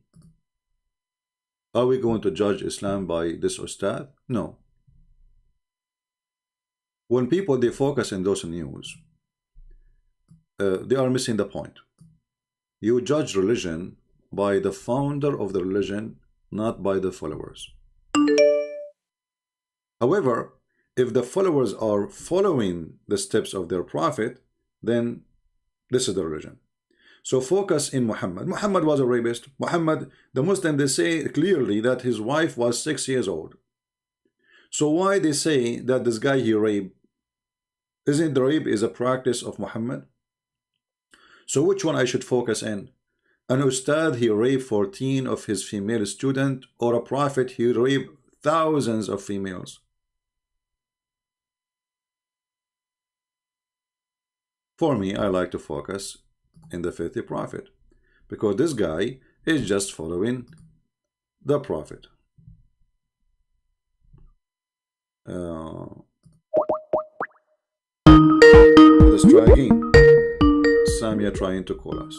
Are we going to judge Islam by this ustad? No. When people they focus in those news, they are missing the point. You judge religion by the founder of the religion, not by the followers. However, if the followers are following the steps of their prophet, then this is the religion. So focus in Muhammad. Muhammad was a rapist. Muhammad, the Muslim, they say clearly that his wife was 6 years old. So why they say that this guy he raped? Isn't the rape is a practice of Muhammad? So which one I should focus in? An ustad he raped 14 of his female students, or a prophet he raped thousands of females? For me, I like to focus in the filthy prophet, because this guy is just following the prophet. Let's try again. Samia trying to call us.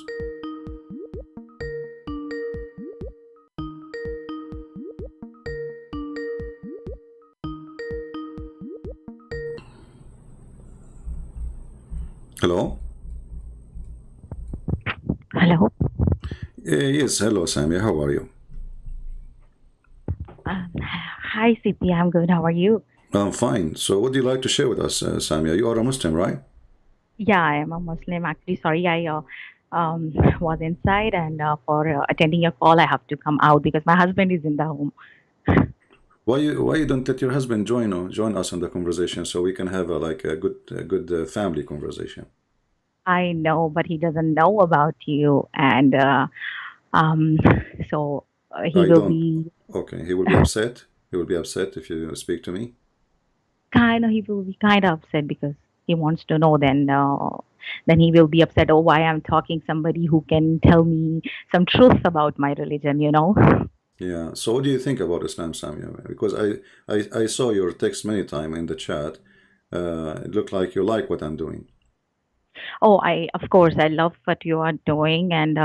Hello? Hello. Yes, hello Samia, how are you? Hi, Sippy. I'm good. How are you? I'm fine. So what do you like to share with us, Samia? You are a Muslim, right? Yeah, I am a Muslim. Actually, sorry, I was inside, and for attending your call, I have to come out because my husband is in the home. Why you don't let your husband join us in the conversation so we can have a good family conversation? I know, but he doesn't know about you, and um, so he I will don't. be Okay, he will be upset. He will be upset if you speak to me. he will be kind of upset because he wants to know. Then he will be upset. Oh, why I'm talking somebody who can tell me some truth about my religion, you know? Yeah. So what do you think about Islam, Samia? Because I saw your text many times in the chat. It looked like you like what I'm doing. Oh, of course, I love what you are doing, and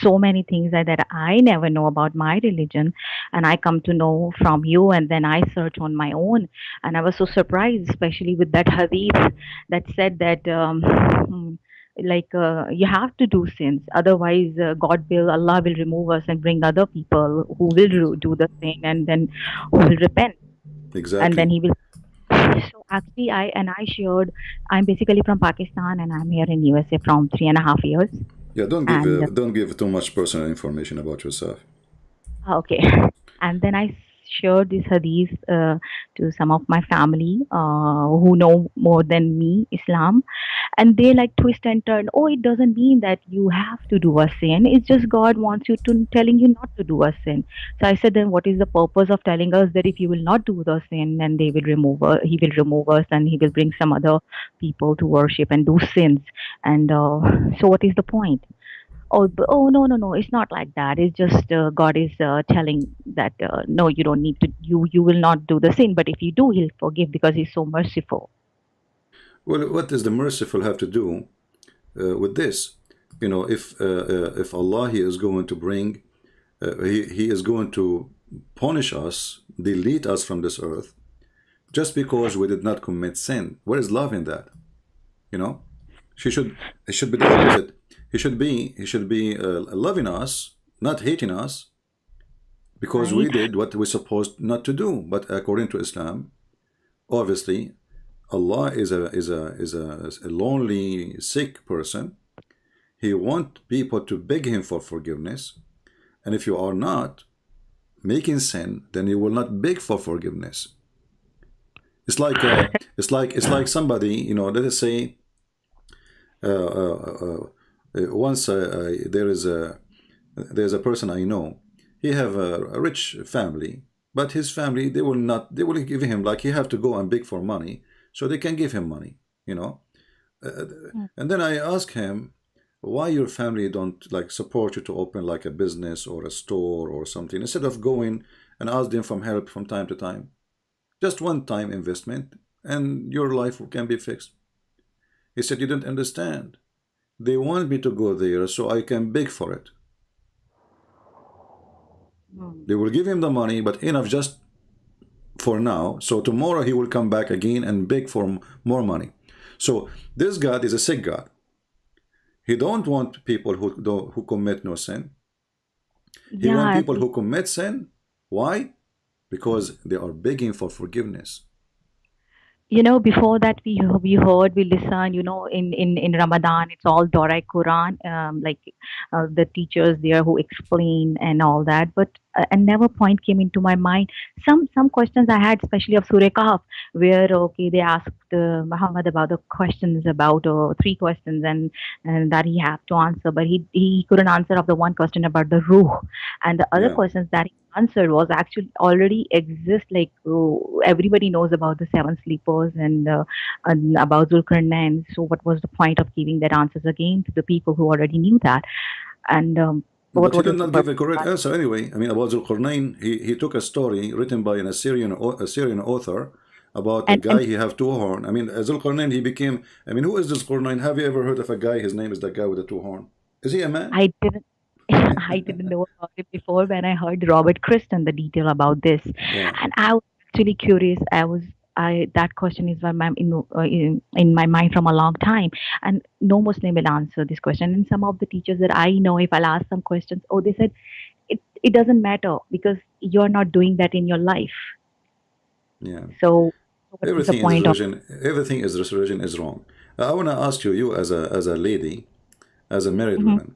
so many things that I never know about my religion, and I come to know from you, and then I search on my own, and I was so surprised, especially with that hadith that said that you have to do sins, otherwise Allah will remove us and bring other people who will do the sin, and then who will repent, and then Exactly. He will. So actually, I shared. I'm basically from Pakistan, and I'm here in USA from 3.5 years. Yeah. And Don't give too much personal information about yourself. okay, and then I shared this hadith to some of my family who know more than me Islam, and they like twist and turn. Oh, it doesn't mean that you have to do a sin. It's just God wants you to telling you not to do a sin. So I said, then what is the purpose of telling us that if you will not do the sin, then they will He will remove us, and He will bring some other people to worship and do sins. And so, what is the point? Oh, no, no, no, it's not like that. It's just God is telling that no, you don't need to. You will not do the sin, but if you do, He'll forgive because He's so merciful. Well, what does the merciful have to do with this? You know, if Allah he is going to bring, he is going to punish us, delete us from this earth, just because we did not commit sin. Where is love in that? You know, it should be the opposite. He should be loving us, not hating us, because we Right. did what we're supposed not to do. But according to Islam, obviously, Allah is a lonely, sick person. He wants people to beg him for forgiveness, and if you are not making sin, then you will not beg for forgiveness. It's like somebody, you know. Let us say once there's a person I know. He have a rich family, but his family they will give him, like, he have to go and beg for money so they can give him money, you know. And then I ask him why your family don't like support you to open like a business or a store or something, instead of going and ask them for help from time to time. Just one-time investment, and your life can be fixed. He said, you don't understand. They want me to go there so I can beg for it. They will give him the money, but enough just for now. So tomorrow he will come back again and beg for more money. So this God is a sick God. He don't want people who commit no sin. He wants people who commit sin. Why? Because they are begging for forgiveness. Before that we heard, we listened, in Ramadan, it's all Dora Quran, like the teachers there who explain and all that. But never point came into my mind. Some questions I had, especially of Surah Kahf, where they asked Muhammad about the questions, about 3 questions, and that he had to answer, but he couldn't answer of the one question about the ruh, and the other questions that he answered was actually already exist. Like everybody knows about the 7 sleepers and about Zulkarnain. So what was the point of giving that answers again to the people who already knew that? And but he did not give a correct answer anyway. I mean, about Zulkarnain, he took a story written by an Assyrian author about a guy, he have 2 horns. I mean, Zulkarnain, he became, I mean, who is Zulkarnain? Have you ever heard of a guy, his name is the guy with the 2 horns? Is he a man? I didn't. I didn't know about it before when I heard Robert Kristen the detail about this, and I was actually curious. That question is in my mind from a long time, and no Muslim will answer this question. And some of the teachers that I know, if I'll ask some questions, they said it doesn't matter because you're not doing that in your life. Yeah. So everything is religion. Everything is religion is wrong. I want to ask you as a lady, as a married woman.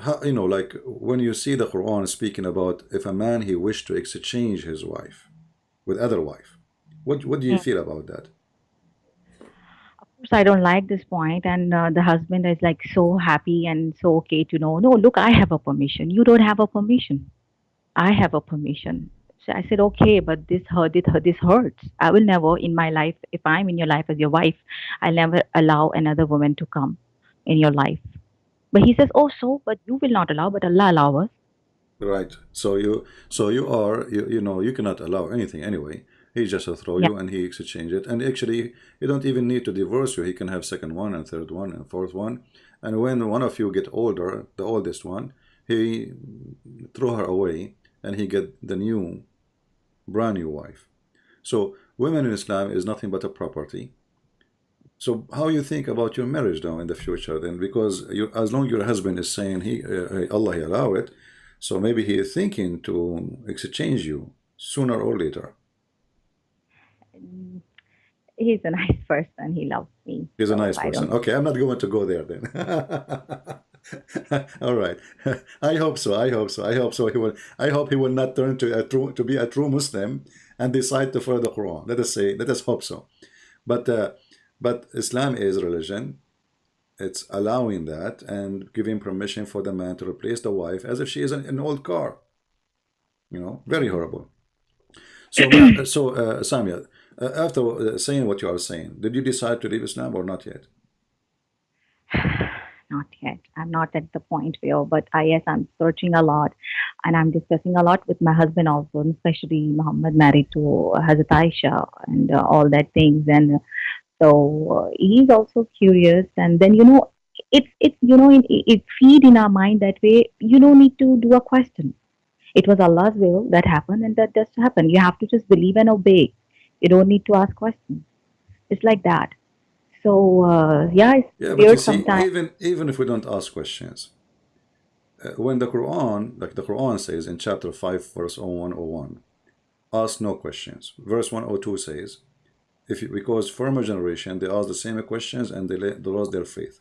How, like when you see the Quran speaking about if a man he wished to exchange his wife with other wife, what do you feel about that? Of course, I don't like this point, and the husband is like so happy and so okay to know. No, look, I have a permission. You don't have a permission. I have a permission. So I said, okay, but this hurts. I will never in my life, if I'm in your life as your wife, I'll never allow another woman to come in your life. But he says, but you will not allow, but Allah allow us. Right. So you cannot allow anything anyway. He just throw you and he exchange it. And actually, you don't even need to divorce you. He can have second one and third one and fourth one. And when one of you get older, the oldest one, he throw her away and he get the brand new wife. So women in Islam is nothing but a property. So how you think about your marriage now in the future then? Because as long as your husband is saying Allah he allow it, so maybe he is thinking to exchange you sooner or later. He's a nice person. He loves me. He's a nice person. Okay, I'm not going to go there then. All right. I hope so. I hope he will not turn to be a true Muslim and decide to follow the Quran. Let us hope so. But Islam is religion. It's allowing that and giving permission for the man to replace the wife as if she is an old car. Very horrible. So, Samia, after saying what you are saying, did you decide to leave Islam or not yet? Not yet. I'm not at the point where, but yes, I'm searching a lot and I'm discussing a lot with my husband also, and especially Muhammad married to Hazrat Aisha and all that things. And so he's also curious, and then it feed in our mind that way. You don't need to do a question. It was Allah's will that happened, and that just happened. You have to just believe and obey. You don't need to ask questions. It's like that. So it's but weird you see, sometimes. even if we don't ask questions, when the Quran, like the Quran says in chapter 5, verse 101, ask no questions. Verse 102 says, because former generation, they asked the same questions and they lost their faith.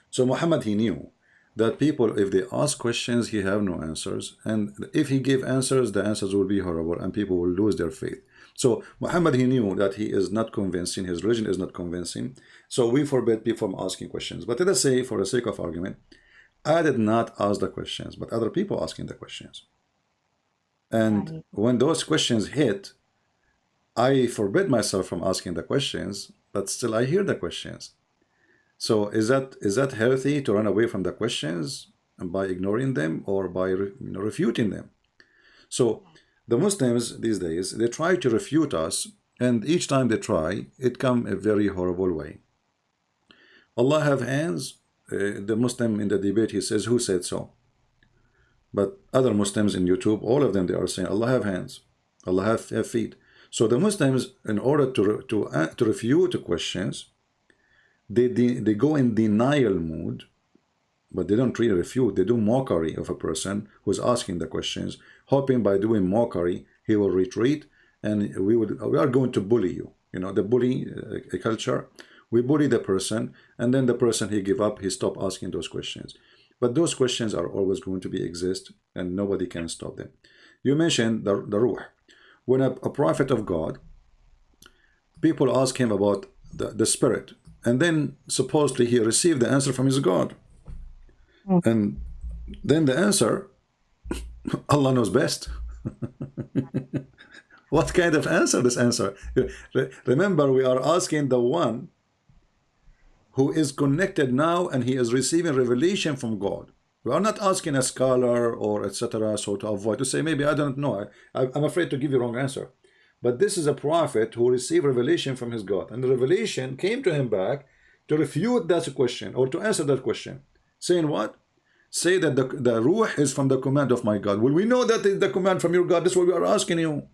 So Muhammad, he knew that people, if they ask questions, he have no answers. And if he give answers, the answers will be horrible and people will lose their faith. So Muhammad, he knew that he is not convincing, his religion is not convincing. So we forbid people from asking questions. But let us say, for the sake of argument, I did not ask the questions, but other people asking the questions. And when those questions hit, I forbid myself from asking the questions, but still I hear the questions. So is that healthy to run away from the questions and by ignoring them or by refuting them? So The Muslims these days, they try to refute us, and each time they try, it come a very horrible way. Allah have hands. The Muslim in the debate, he says, who said so? But other Muslims in YouTube, all of them, they are saying Allah have hands, Allah have feet. So the Muslims, in order to refute questions, they go in denial mood, but they don't really refute. They do mockery of a person who's asking the questions, hoping by doing mockery he will retreat, and we are going to bully you. You know, the bully culture. We bully the person, and then the person, he give up, he stop asking those questions. But those questions are always going to be exist, and nobody can stop them. You mentioned the ruh. When a prophet of God, people ask him about the spirit, and then supposedly he received the answer from his God. And then the answer, Allah knows best. What kind of answer this answer? Remember, we are asking the one who is connected now, and he is receiving revelation from God. We are not asking a scholar or etc. so to avoid, to say maybe I don't know, I'm afraid to give you wrong answer. But this is a prophet who received revelation from his God, and the revelation came to him back to refute that question, or to answer that question, saying what? Say that the ruh is from the command of my God. Well, we know that is the command from your God. That's what we are asking you.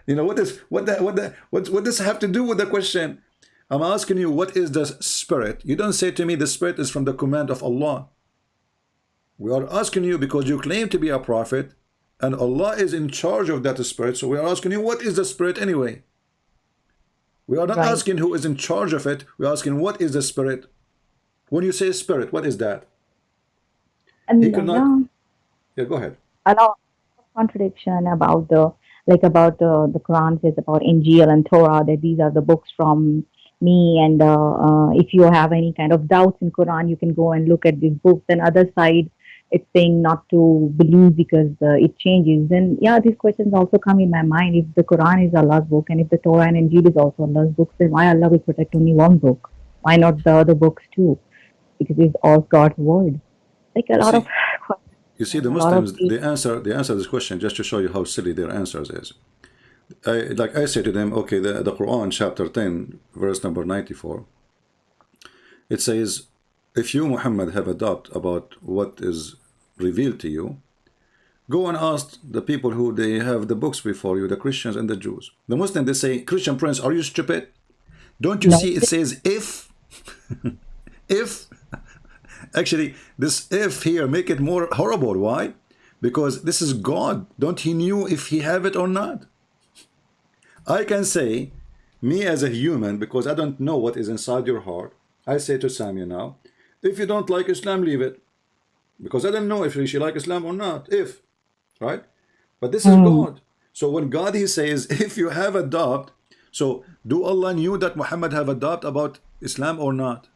You know, what does have to do with the question? I'm asking you, what is the spirit? You don't say to me the spirit is from the command of Allah. We are asking you because you claim to be a prophet, and Allah is in charge of that spirit. So we are asking you, what is the spirit anyway? We are not asking who is in charge of it. We are asking, what is the spirit? When you say spirit, what is that? He cannot. Yeah, go ahead. A lot of contradiction about the Quran says about Injil and Torah, that these are the books from me, and if you have any kind of doubts in Quran, you can go and look at these books. And other side, it's saying not to believe because it changes. And yeah, these questions also come in my mind. If the Quran is Allah's book, and if the Torah and Injil is also Allah's book, then why Allah will protect only one book? Why not the other books too? Because it's all God's word. Like a lot of. You see, the Muslims, they answer this question just to show you how silly their answers is. Like I say to them, okay, the Quran chapter 10 verse number 94, it says, if you Muhammad have a doubt about what is revealed to you, go and ask the people who they have the books before you, the Christians and the Jews. The Muslims, they say, Christian Prince, are you stupid? Don't you see it says if? If? Actually, this if here make it more horrible. Why? Because this is God. Don't he knew if he have it or not? I can say, me as a human, because I don't know what is inside your heart, I say to Samuel now, if you don't like Islam, leave it. Because I don't know if she like Islam or not. If. Right? But this is God. So when God, he says, if you have a doubt, so do Allah knew that Muhammad have a doubt about Islam or not?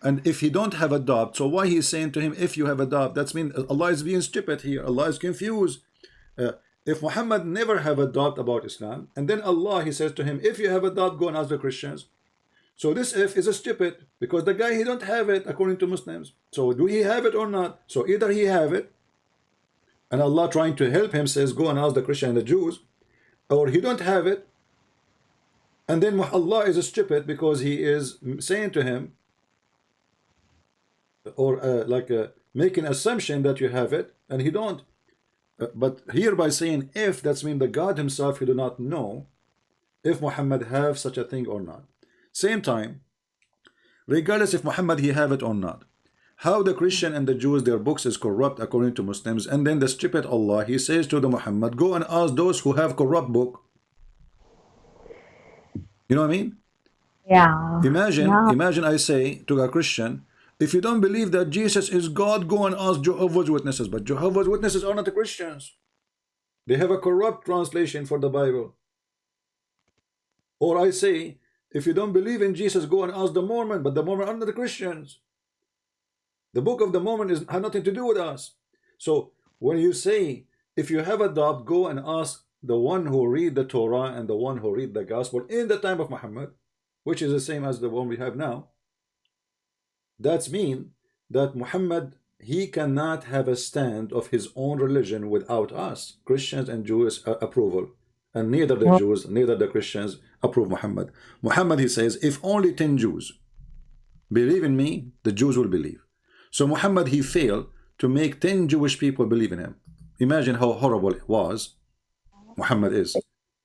And if he don't have a doubt, so why he is saying to him, if you have a doubt, that means Allah is being stupid here. Allah is confused. If Muhammad never have a doubt about Islam, and then Allah, he says to him, if you have a doubt, go and ask the Christians. So this if is a stupid, because the guy, he don't have it according to Muslims. So do he have it or not? So either he have it, and Allah trying to help him says, go and ask the Christian and the Jews, or he don't have it, and then Allah is a stupid because he is saying to him, or making assumption that you have it, and he don't. But here by saying if, that's mean the God himself, he do not know if Muhammad have such a thing or not. Same time, regardless if Muhammad he have it or not, how the Christian and the Jews, their books is corrupt according to Muslims, and then the stupid Allah, he says to the Muhammad, go and ask those who have corrupt book. You know what I mean? Yeah. Imagine I say to a Christian, if you don't believe that Jesus is God, go and ask Jehovah's Witnesses. But Jehovah's Witnesses are not the Christians. They have a corrupt translation for the Bible. Or I say, if you don't believe in Jesus, go and ask the Mormon. But the Mormon are not the Christians. The book of the Mormon has nothing to do with us. So when you say, if you have a doubt, go and ask the one who read the Torah and the one who read the Gospel in the time of Muhammad, which is the same as the one we have now. That's mean that Muhammad he cannot have a stand of his own religion without us, Christians and Jews, approval. And neither the Jews, neither the Christians approve Muhammad. Muhammad, he says, if only 10 Jews believe in me, the Jews will believe. So Muhammad, he failed to make 10 Jewish people believe in him. Imagine how horrible it was. Muhammad is.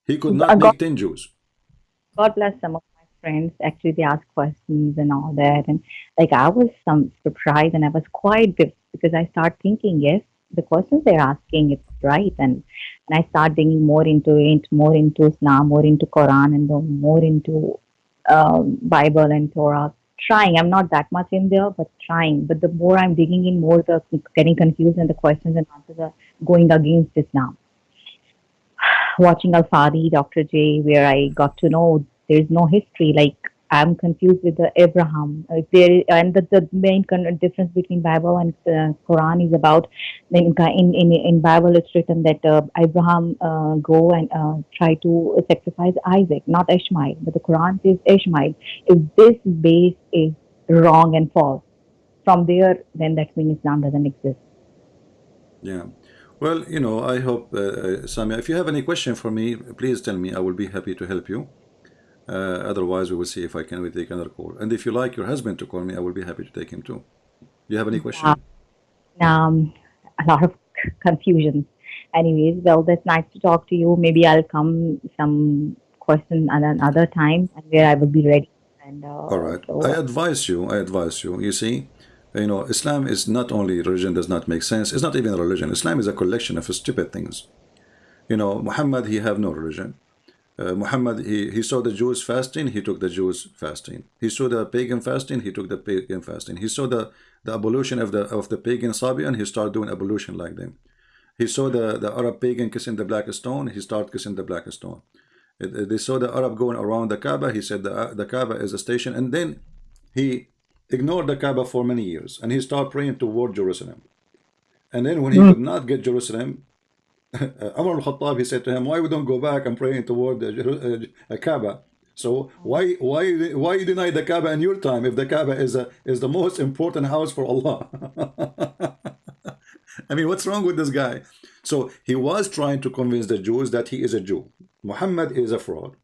He could not make 10 Jews. God bless some of my friends. Actually, they asked questions and all that, and like I was some surprised, and I was quite because I start thinking, yes, the questions they're asking, it's right, and I start digging more into it, more into Islam, more into Quran, and then more into Bible and Torah. Trying, I'm not that much in there, but trying. But the more I'm digging in, more the getting confused, and the questions and answers are going against Islam. Watching Al Fadi, Dr. J, where I got to know there's no history. Like I'm confused with the Abraham. There and the main difference between Bible and Quran is about in Bible it's written that Abraham go and try to sacrifice Isaac, not Ishmael. But the Quran says Ishmael. If this base is wrong and false, from there, then that means Islam doesn't exist. Yeah. Well, you know, I hope, Samia, if you have any question for me, please tell me. I will be happy to help you. Otherwise, we will see if I can take another call. And if you like your husband to call me, I will be happy to take him too. Do you have any question? A lot of confusion. Anyways, well, that's nice to talk to you. Maybe I'll come some question at another time and where I will be ready. And all right. So, I advise you. You see, you know, Islam is not only religion does not make sense. It's not even a religion. Islam is a collection of stupid things. You know, Muhammad, he have no religion. Muhammad, he saw the Jews fasting, he took the Jews fasting. He saw the pagan fasting, he took the pagan fasting. He saw the abolition of the pagan Sabian, he started doing abolition like them. He saw the Arab pagan kissing the black stone, he started kissing the black stone. They saw the Arab going around the Kaaba, he said the Kaaba is a station, and then he ignored the Kaaba for many years, and he started praying toward Jerusalem. And then when he could not get Jerusalem, Umar al-Khattab, he said to him, why we don't go back and pray toward the Kaaba? So why you deny the Kaaba in your time if the Kaaba is the most important house for Allah? I mean, what's wrong with this guy? So he was trying to convince the Jews that he is a Jew. Muhammad is a fraud.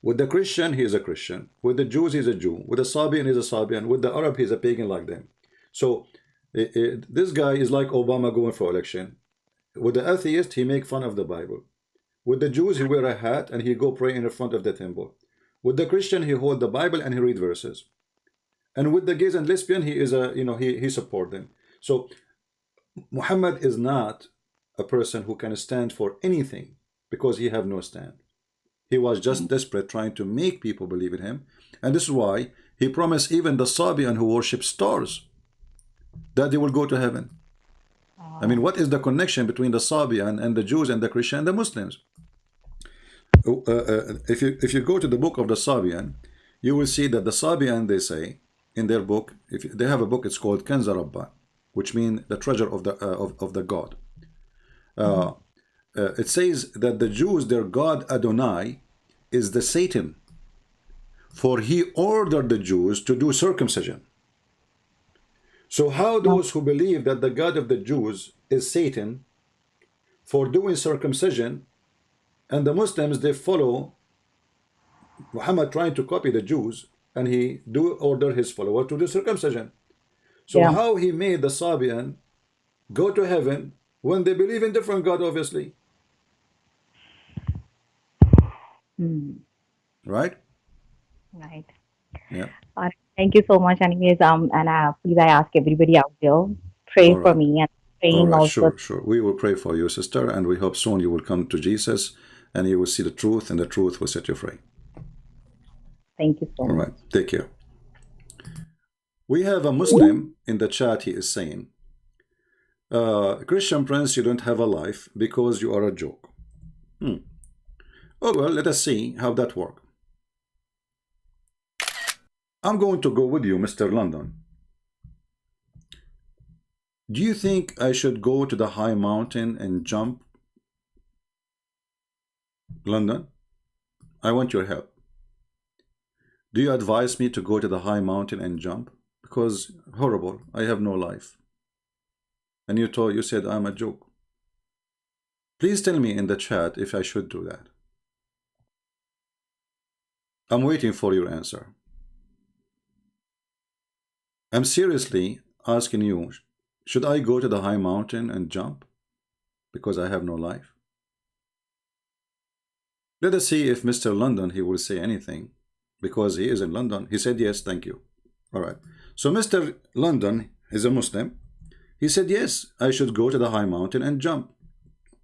With the Christian, he is a Christian. With the Jews, he's a Jew. With the Sabian, he's a Sabian. With the Arab, he's a pagan like them. So this guy is like Obama going for election. With the atheist, he make fun of the Bible. With the Jews, he wear a hat and he go pray in the front of the temple. With the Christian, he hold the Bible and he read verses. And with the gays and lesbian, he is a, you know, he support them. So Muhammad is not a person who can stand for anything because he have no stand. He was just desperate trying to make people believe in him. And this is why he promised even the Sabian who worship stars that they will go to heaven. I mean, what is the connection between the Sabian and the Jews and the Christian and the Muslims? If you go to the book of the Sabian, you will see that the Sabian, they say in their book, if they have a book, it's called Kanza Rabba, which means the treasure of the God. It says that the Jews, their God Adonai is the Satan, for he ordered the Jews to do circumcision. So how those who believe that the God of the Jews is Satan for doing circumcision, and the Muslims, they follow Muhammad trying to copy the Jews, and he do order his follower to do circumcision. So how he made the Sabian go to heaven when they believe in different God, obviously. Right? Right. Yeah. Thank you so much. Anyways, and please, I ask everybody out there, pray for me and praying also. Sure. We will pray for you, sister, and we hope soon you will come to Jesus and you will see the truth, and the truth will set you free. Thank you so much. All right. Take care. We have a Muslim in the chat. He is saying, Christian Prince, you don't have a life because you are a joke. Oh, well, let us see how that works. I'm going to go with you, Mr. London. Do you think I should go to the high mountain and jump? London, I want your help. Do you advise me to go to the high mountain and jump? Because horrible, I have no life. And you said I'm a joke. Please tell me in the chat if I should do that. I'm waiting for your answer. I'm seriously asking you, should I go to the high mountain and jump because I have no life? Let us see if Mr. London, he will say anything, because he is in London. He said yes, thank you. All right. So Mr. London is a Muslim. He said yes, I should go to the high mountain and jump.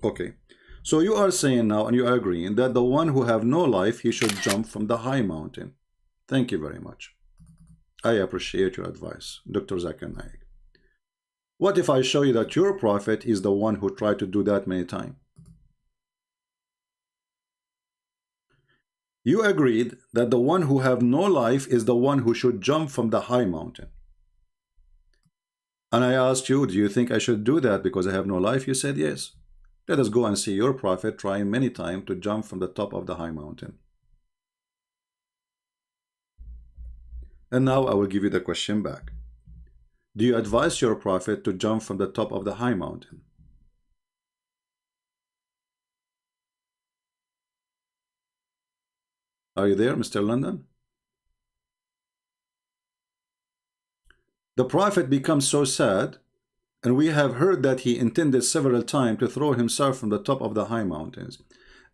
Okay. So you are saying now, and you are agreeing that the one who have no life, he should jump from the high mountain. Thank you very much. I appreciate your advice, Dr. Zakir Naik. What if I show you that your prophet is the one who tried to do that many times? You agreed that the one who have no life is the one who should jump from the high mountain. And I asked you, do you think I should do that because I have no life? You said yes. Let us go and see your prophet trying many times to jump from the top of the high mountain. And now I will give you the question back. Do you advise your prophet to jump from the top of the high mountain? Are you there, Mr. London? The prophet becomes so sad, and we have heard that he intended several times to throw himself from the top of the high mountains.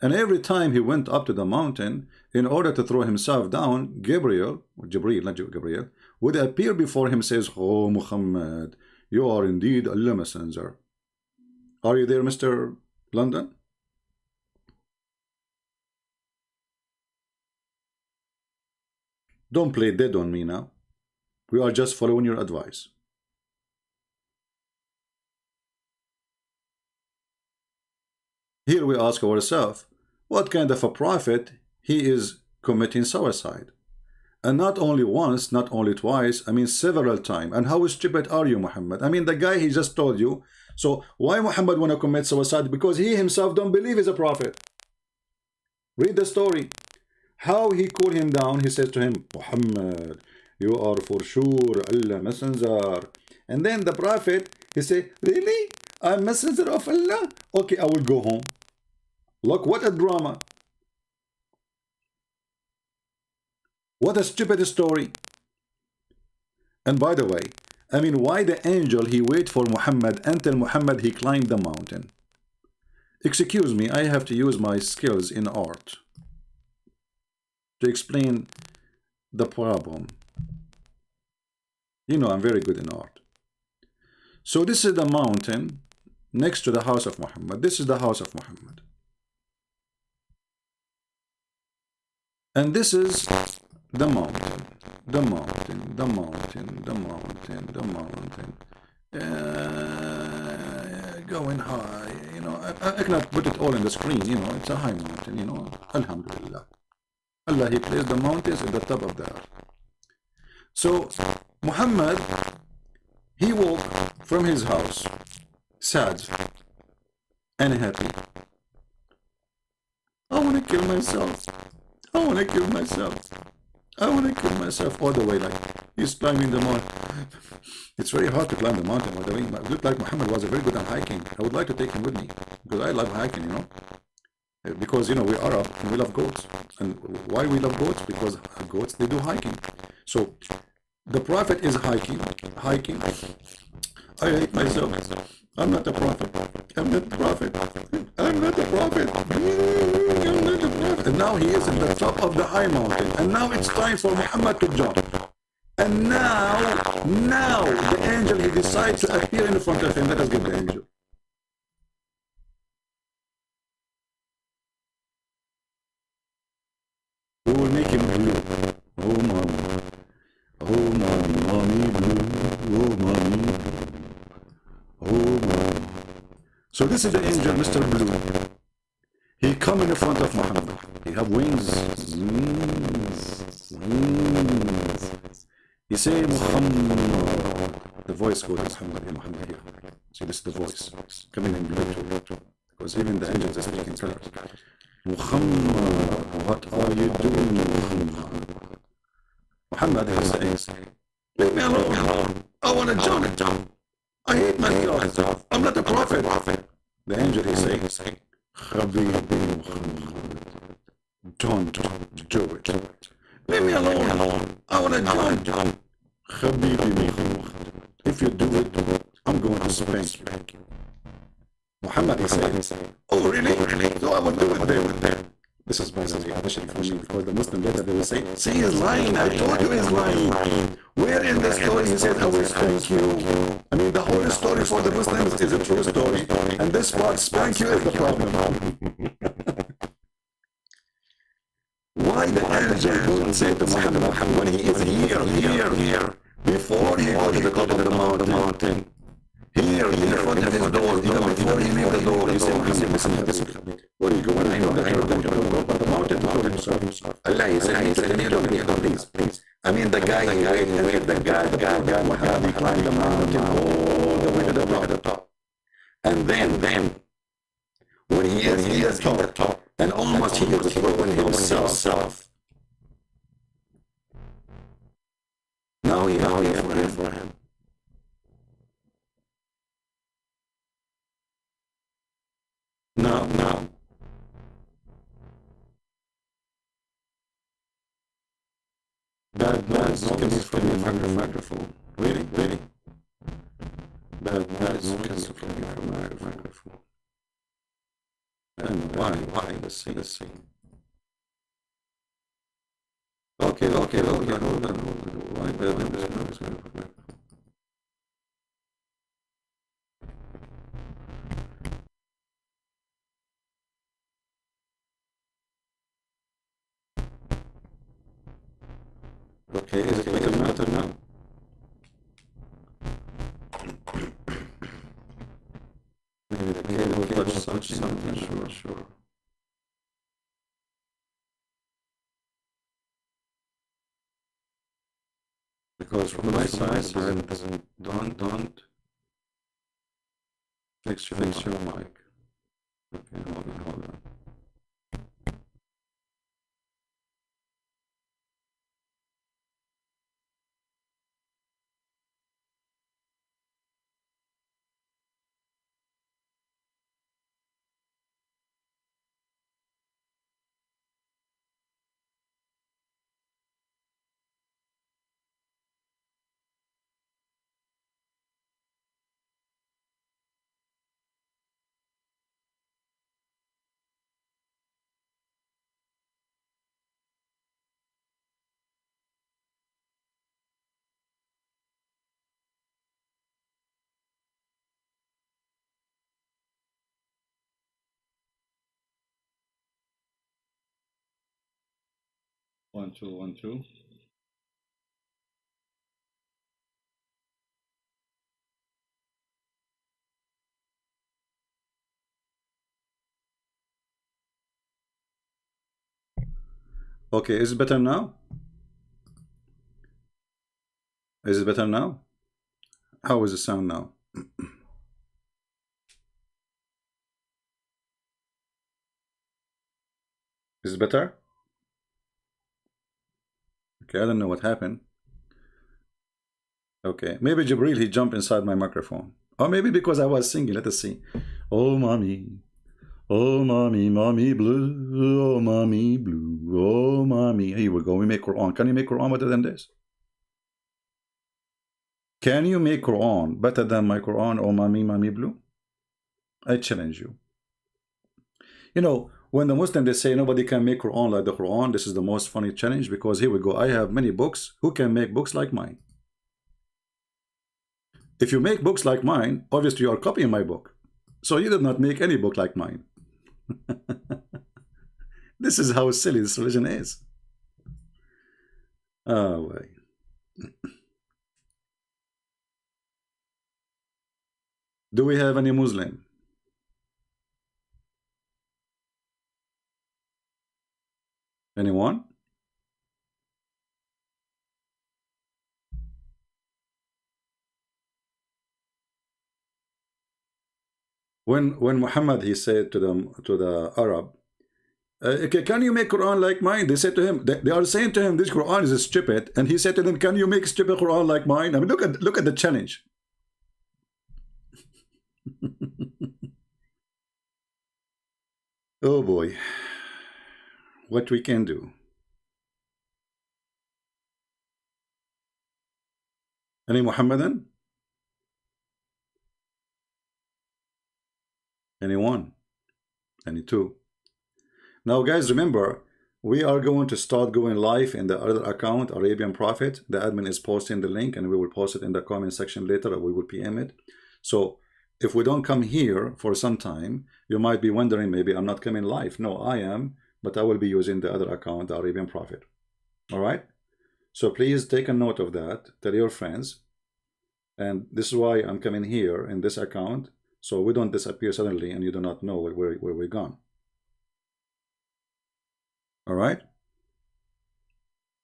And every time he went up to the mountain, in order to throw himself down, Gabriel would appear before him and says, "Oh Muhammad, you are indeed Allah messenger." Are you there, Mr. London? Don't play dead on me now. We are just following your advice. Here we ask ourselves, what kind of a prophet he is committing suicide? And not only once, not only twice, I mean several times. And how stupid are you, Muhammad? I mean, the guy he just told you. So why Muhammad want to commit suicide? Because he himself don't believe he's a prophet. Read the story. How he cooled him down. He says to him, "Muhammad, you are for sure Allah messenger." And then the prophet, he say, "Really? I'm messenger of Allah? Okay, I will go home." Look, what a drama. What a stupid story. And by the way, I mean, why the angel he wait for Muhammad until Muhammad he climbed the mountain? Excuse me, I have to use my skills in art to explain the problem. You know, I'm very good in art. So this is the mountain next to the house of Muhammad. This is the house of Muhammad. And this is the mountain, the mountain, the mountain, the mountain, the mountain. Going high, you know, I cannot put it all in the screen, you know, it's a high mountain, you know, Alhamdulillah. Allah, he placed the mountains at the top of the earth. So, Muhammad, he woke from his house, sad and happy. I want to kill myself. I want to kill myself. I want to kill myself all the way, like he's climbing the mountain. It's very hard to climb the mountain, by the way. It looked like Muhammad was very good at hiking. I would like to take him with me, because I love hiking, you know. Because, you know, we are Arab and we love goats. And why we love goats? Because goats, they do hiking. So, the Prophet is hiking. I hate myself. I'm not a prophet. I'm not a prophet. I'm not a prophet. I'm not a prophet. And now he is in the top of the high mountain. And now it's time for Muhammad to jump. And now the angel, he decides to appear in front of him. Let us get the angel. We will make him blue. Oh, mommy. Oh, mommy, mommy blue. Oh, mommy. Oh, mommy. So this is the angel, Mr. Blue. He come in front of Muhammad. He have wings. He say, Muhammad. The voice goes, Muhammad here. See, this is the voice. Coming in blue too. Because even the angels are speaking colors. Muhammad, what are you doing, Muhammad? Muhammad is saying, leave me alone. I want to jump. I hate my feet. I'm not a prophet. The angel is saying, don't do it. Leave me alone. I want to jump. If you do it, I'm going to spank you. Muhammad is saying, oh really? So I will do it then. This is basically initially for me because the Muslim later they will say, see, he's lying. I told you he's lying. Where in the story he said, I will spank you? I mean, the whole story for the Muslims is a true story. And this part, spank you, is the problem. Why the angel don't say to Muhammad when he is here, before he goes to the top of the mountain? Here, in front of his door, before he leaves the door, he said, listen. Where are you going? I know that you're going to go up the mountain to kill himself. Allah, he said, please. I mean, the guy, the guy, Muhammad, he climbed the mountain all the way to the top. And then, when he is in the top, and almost he was throwing himself. Now he for him. No. Bad looking from your microphone. Really? Bad looking from your microphone. And why? Let's see. Okay, hold on. Why bad microphone? Okay, is it better now? Maybe the cable touched something, sure. Because from my side, don't fix your mic. Okay, hold on. One, two. Okay, is it better now? How is the sound now? Is it better? Okay, I don't know what happened. Okay, maybe Jibril, he jumped inside my microphone. Or maybe because I was singing. Let us see. Oh, mommy, mommy blue, oh, mommy blue, oh, mommy. Here we go. We make Quran. Can you make Quran better than this? Can you make Quran better than my Quran, oh, mommy blue? I challenge you. You know, when the Muslims, they say nobody can make Quran like the Quran, this is the most funny challenge, because here we go. I have many books. Who can make books like mine? If you make books like mine, obviously you are copying my book. So you did not make any book like mine. This is how silly this religion is. Oh, wait. Do we have any Muslim? Anyone? When Muhammad, he said to the Arab, can you make Quran like mine? They said to him, they are saying to him, this Quran is stupid, and he said to them, can you make stupid Quran like mine? I mean, look at the challenge. Oh boy, what we can do. Any Muhammadan? Anyone? Any two? Now guys, remember, we are going to start going live in the other account, Arabian Prophet. The admin is posting the link and we will post it in the comment section later, or we will PM it. So if we don't come here for some time, you might be wondering, maybe I'm not coming live. No, I am, but I will be using the other account, the Arabian Prophet. All right? So please take a note of that, tell your friends. And this is why I'm coming here in this account, so we don't disappear suddenly and you do not know where we're gone. All right?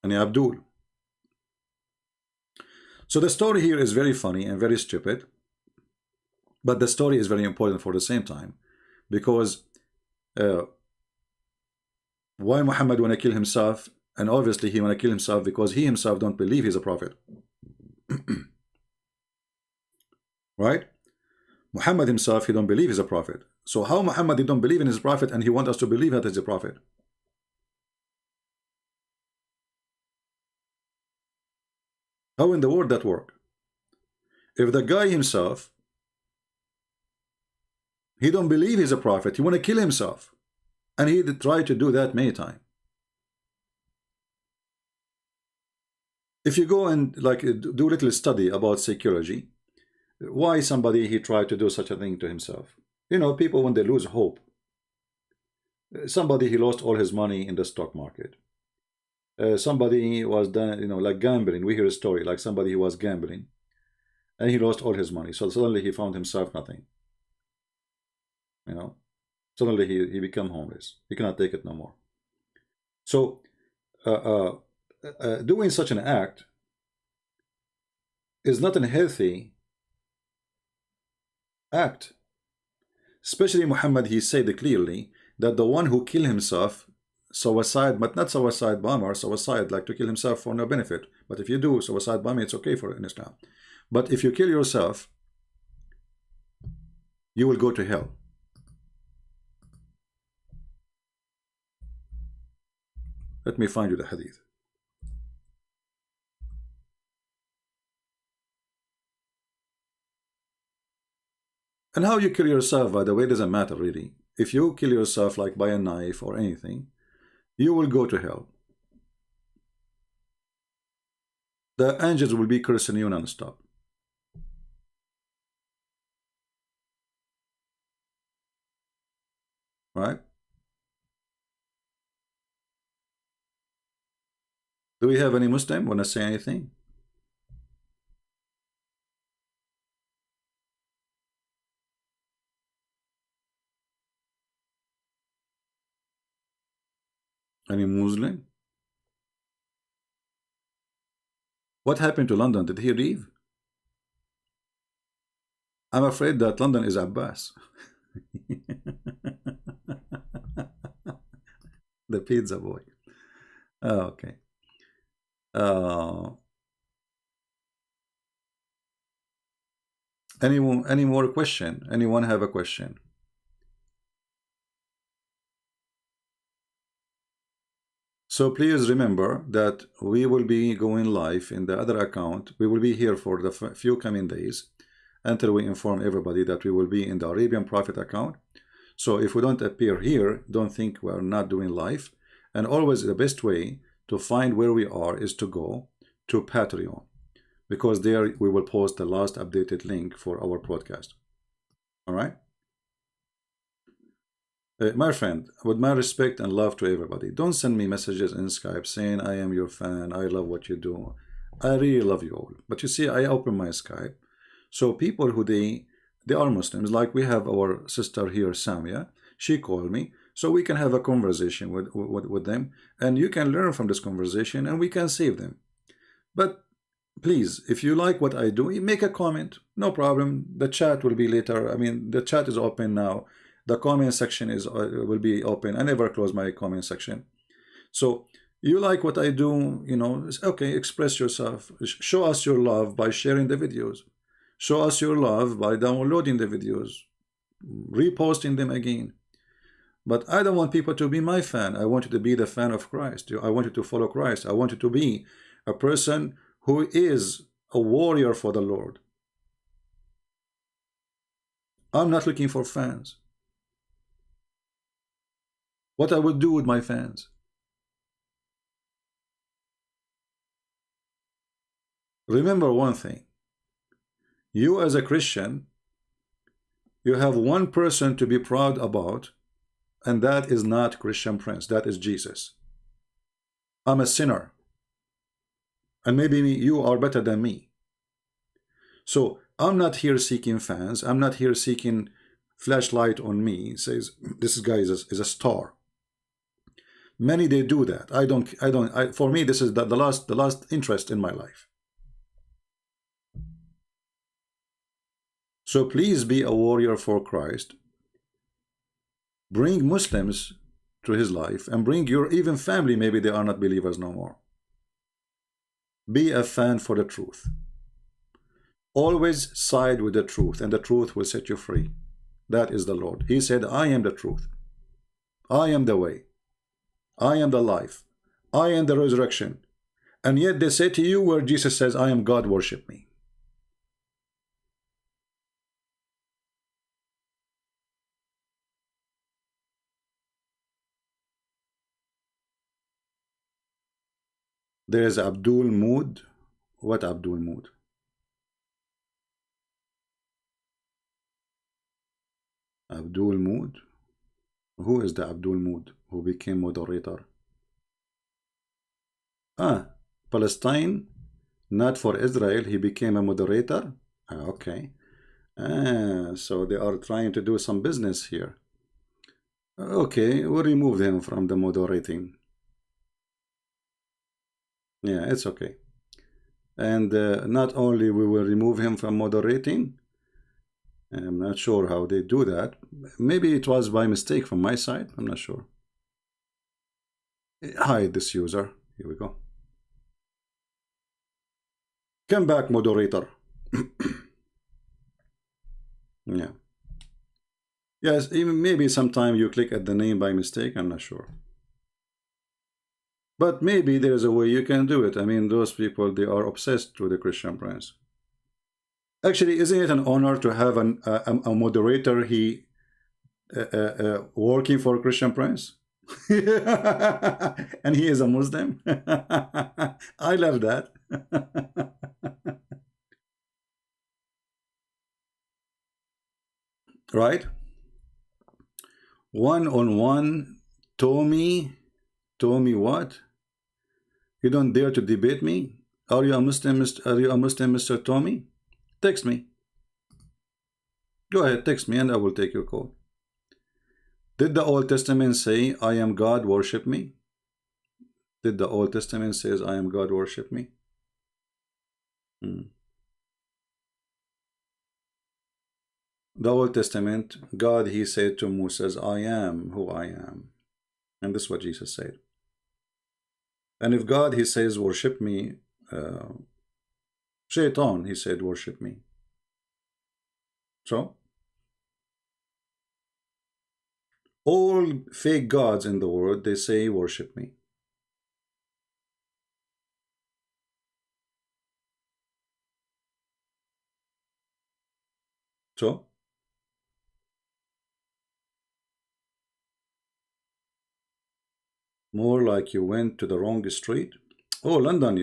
And Abdul. So the story here is very funny and very stupid, but the story is very important for the same time, because why Muhammad want to kill himself? And obviously he want to kill himself because he himself don't believe he's a prophet. Right? Muhammad himself, he don't believe he's a prophet. So how Muhammad, he don't believe in his prophet and he wants us to believe that he's a prophet? How in the world that work? If the guy himself, he don't believe he's a prophet, he want to kill himself, and he tried to do that many times. If you go and like do a little study about psychology, why somebody he tried to do such a thing to himself? You know, people when they lose hope. Somebody he lost all his money in the stock market. Somebody was done, you know, like gambling. We hear a story like somebody who was gambling and he lost all his money. So suddenly he found himself nothing. You know, suddenly he became homeless. He cannot take it no more. So doing such an act is not a healthy act. Especially Muhammad, he said clearly that the one who killed himself, suicide, but not suicide bomber, suicide like to kill himself for no benefit. But if you do suicide bombing, it's okay for in Islam. But if you kill yourself, you will go to hell. Let me find you the hadith. And how you kill yourself, by the way, doesn't matter really. If you kill yourself like by a knife or anything, you will go to hell. The angels will be cursing you non-stop. Right? Do we have any Muslim want to say anything? Any Muslim? What happened to London? Did he leave? I'm afraid that London is Abbas. The pizza boy. Oh, okay. Any more question? Anyone have a question? So please remember that we will be going live in the other account. We will be here for the few coming days until we inform everybody that we will be in the Arabian Prophet account. So if we don't appear here, don't think we are not doing live. And always the best way to find where we are is to go to Patreon, because there we will post the last updated link for our podcast. All right? My friend, with my respect and love to everybody, don't send me messages in Skype saying I am your fan, I love what you do. I really love you all. But you see, I open my Skype. So people who they are Muslims, like we have our sister here, Samia, she called me, so we can have a conversation with them, and you can learn from this conversation and we can save them. But please, if you like what I do, make a comment, no problem. The chat will be later. I mean, the chat is open now. The comment section is will be open. I never close my comment section. So you like what I do, you know, okay, express yourself. Show us your love by sharing the videos. Show us your love by downloading the videos, reposting them again. But I don't want people to be my fan. I want you to be the fan of Christ. I want you to follow Christ. I want you to be a person who is a warrior for the Lord. I'm not looking for fans. What I would do with my fans? Remember one thing. You as a Christian, you have one person to be proud about, and that is not Christian Prince. That is Jesus. I'm a sinner. And maybe you are better than me. So I'm not here seeking fans. I'm not here seeking flashlight on me. It says this guy is a star. Many they do that. For me, this is the last interest in my life. So please be a warrior for Christ. Bring Muslims to his life and bring your even family. Maybe they are not believers no more. Be a fan for the truth. Always side with the truth, and the truth will set you free. That is the Lord. He said, I am the truth. I am the way. I am the life. I am the resurrection. And yet they say to you where Jesus says, I am God, worship me. There is Abdul Mood. What Abdul Mood? Abdul Mood? Who is the Abdul Mood who became moderator? Palestine, not for Israel. He became a moderator. Okay. So they are trying to do some business here. Okay, we'll remove him from the moderating. Yeah, it's okay. And not only we will remove him from moderating, I'm not sure how they do that. Maybe it was by mistake from my side. I'm not sure. Hide this user. Here we go. Come back, moderator. Yeah. Yes, even maybe sometime you click at the name by mistake. I'm not sure. But maybe there's a way you can do it. I mean, those people, they are obsessed with the Christian Prince. Actually, isn't it an honor to have a moderator working for Christian Prince? And he is a Muslim? I love that. Right? One-on-one, Tommy what? You don't dare to debate me? Are you a Muslim, Mr. Tommy? Text me. Go ahead, text me and I will take your call. Did the Old Testament say, I am God, worship me? Did the Old Testament says, I am God, worship me? The Old Testament, God, he said to Moses, I am who I am. And this is what Jesus said. And if God, he says, worship me, Shaitan, he said, worship me. So, all fake gods in the world, they say, worship me. So, more like you went to the wrong street. Oh, London,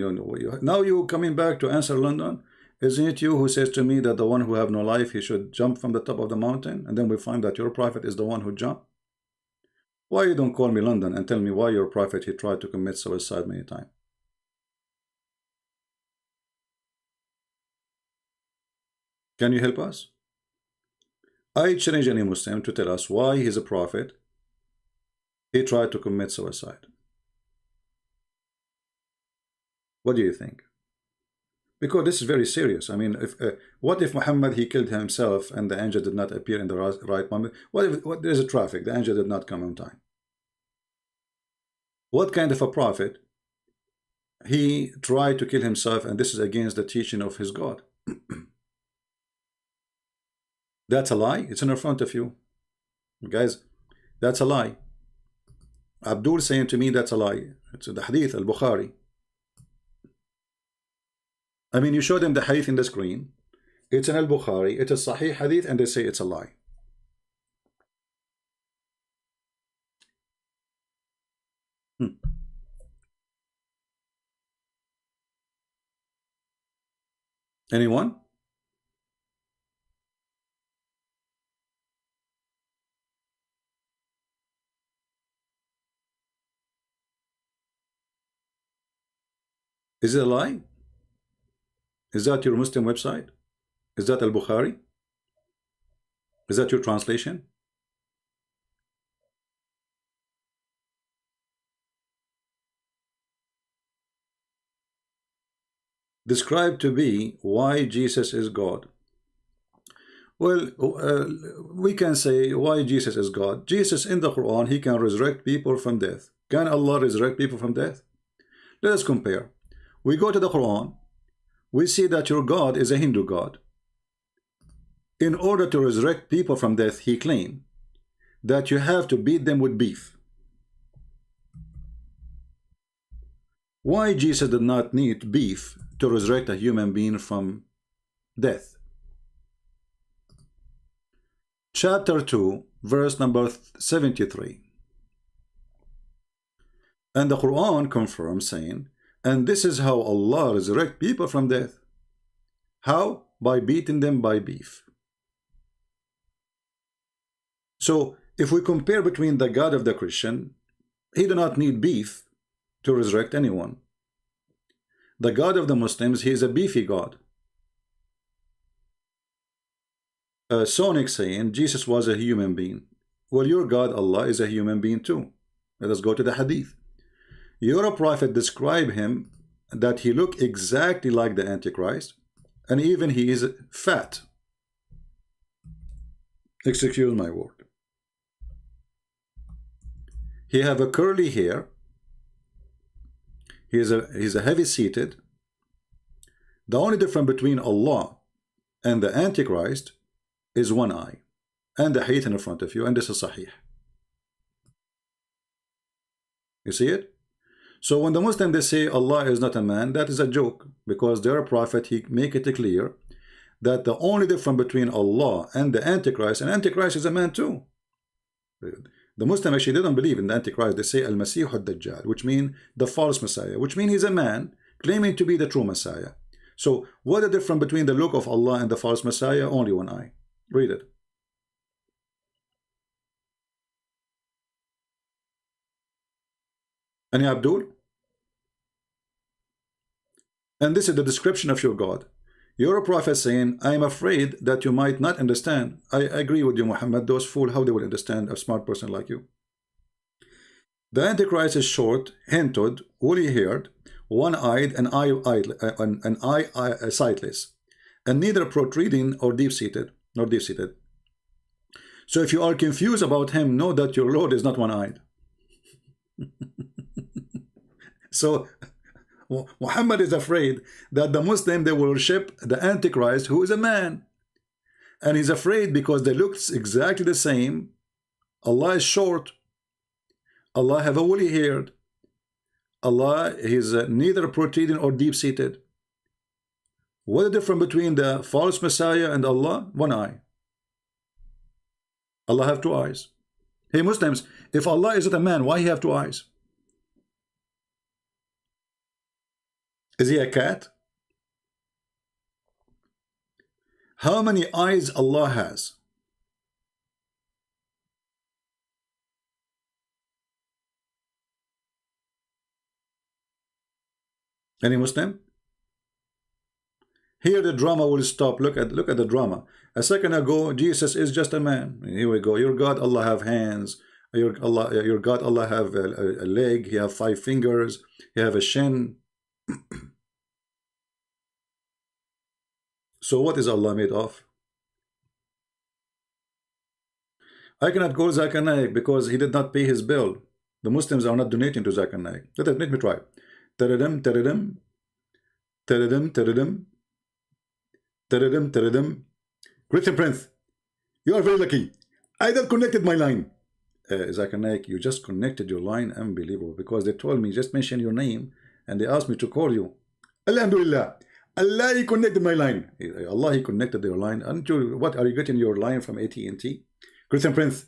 now you're coming back to answer London. Isn't it you who says to me that the one who have no life, he should jump from the top of the mountain? And then we find that your prophet is the one who jumped. Why you don't call me London and tell me why your prophet, he tried to commit suicide many times? Can you help us? I challenge any Muslim to tell us why he's a prophet, he tried to commit suicide. What do you think? Because this is very serious. I mean, what if Muhammad, he killed himself and the angel did not appear in the right moment? What if there's a traffic, the angel did not come on time? What kind of a prophet? He tried to kill himself, and this is against the teaching of his God. That's a lie. It's in front of you. Guys, That's a lie. Abdul saying to me that's a lie. It's the hadith al-Bukhari. I mean, you show them the hadith in the screen. It's an al-Bukhari. It's a sahih hadith, and they say it's a lie. Anyone? Is it a lie? Is that your Muslim website? Is that al-Bukhari? Is that your translation? Described to be why Jesus is God. Well, we can say why Jesus is God. Jesus in the Quran, he can resurrect people from death. Can Allah resurrect people from death? Let us compare. We go to the Quran. We see that your God is a Hindu God. In order to resurrect people from death, he claimed that you have to beat them with beef. Why Jesus did not need beef to resurrect a human being from death? Chapter 2, verse number 73. And the Quran confirms, saying, and this is how Allah resurrect people from death. How? By beating them by beef. So, if we compare between the God of the Christian, he do not need beef to resurrect anyone. The God of the Muslims, he is a beefy God. Sonic saying Jesus was a human being. Well, your God Allah is a human being too. Let us go to the hadith. Your prophet described him that he looked exactly like the Antichrist, and even he is fat. Excuse my word. He have a curly hair. He's a heavy seated. The only difference between Allah and the Antichrist is one eye, and the hadith in front of you, and this is sahih. You see it? So when the Muslims they say Allah is not a man, that is a joke, because their prophet he make it clear that the only difference between Allah and the Antichrist, and Antichrist is a man too. The Muslim actually they don't believe in the Antichrist. They say Al-Masih al-Dajjal, which means the false Messiah, which means he's a man claiming to be the true Messiah. So what is the difference between the look of Allah and the false Messiah? Only one eye. Read it. Any Abdul? And this is the description of your God. You're a prophet saying, I am afraid that you might not understand. I agree with you, Muhammad. Those fools, how they will understand a smart person like you? The Antichrist is short, hinted, woolly-haired, one-eyed, and sightless, and neither protruding or deep-seated. So if you are confused about him, know that your Lord is not one-eyed. So Muhammad is afraid that the Muslim they will worship the Antichrist, who is a man, and he's afraid because they look exactly the same. Allah is short. Allah have a woolly haired. Allah is neither protruding or deep-seated. What is the difference between the false Messiah and Allah? One eye. Allah have two eyes. Hey Muslims, if Allah is not a man, why he have two eyes? Is he a cat? How many eyes Allah has? Any Muslim? Here the drama will stop. Look at the drama. A second ago, Jesus is just a man. Here we go. Your God Allah have hands. Your God Allah have a leg. He have 5 fingers. He have a shin. So what is Allah made of? I cannot go Zakir Naik because he did not pay his bill. The Muslims are not donating to Zakir Naik. Let me try. Taradim, taradim, taradim, taradim, taradim, taradim. Christian Prince, you are very lucky. I just connected my line. Zakir Naik, you just connected your line. Unbelievable. Because they told me, just mention your name, and they asked me to call you. Alhamdulillah. Allah, He connected my line. Allah, He connected your line. Aren't you, what, are you getting your line from AT&T? Christian Prince,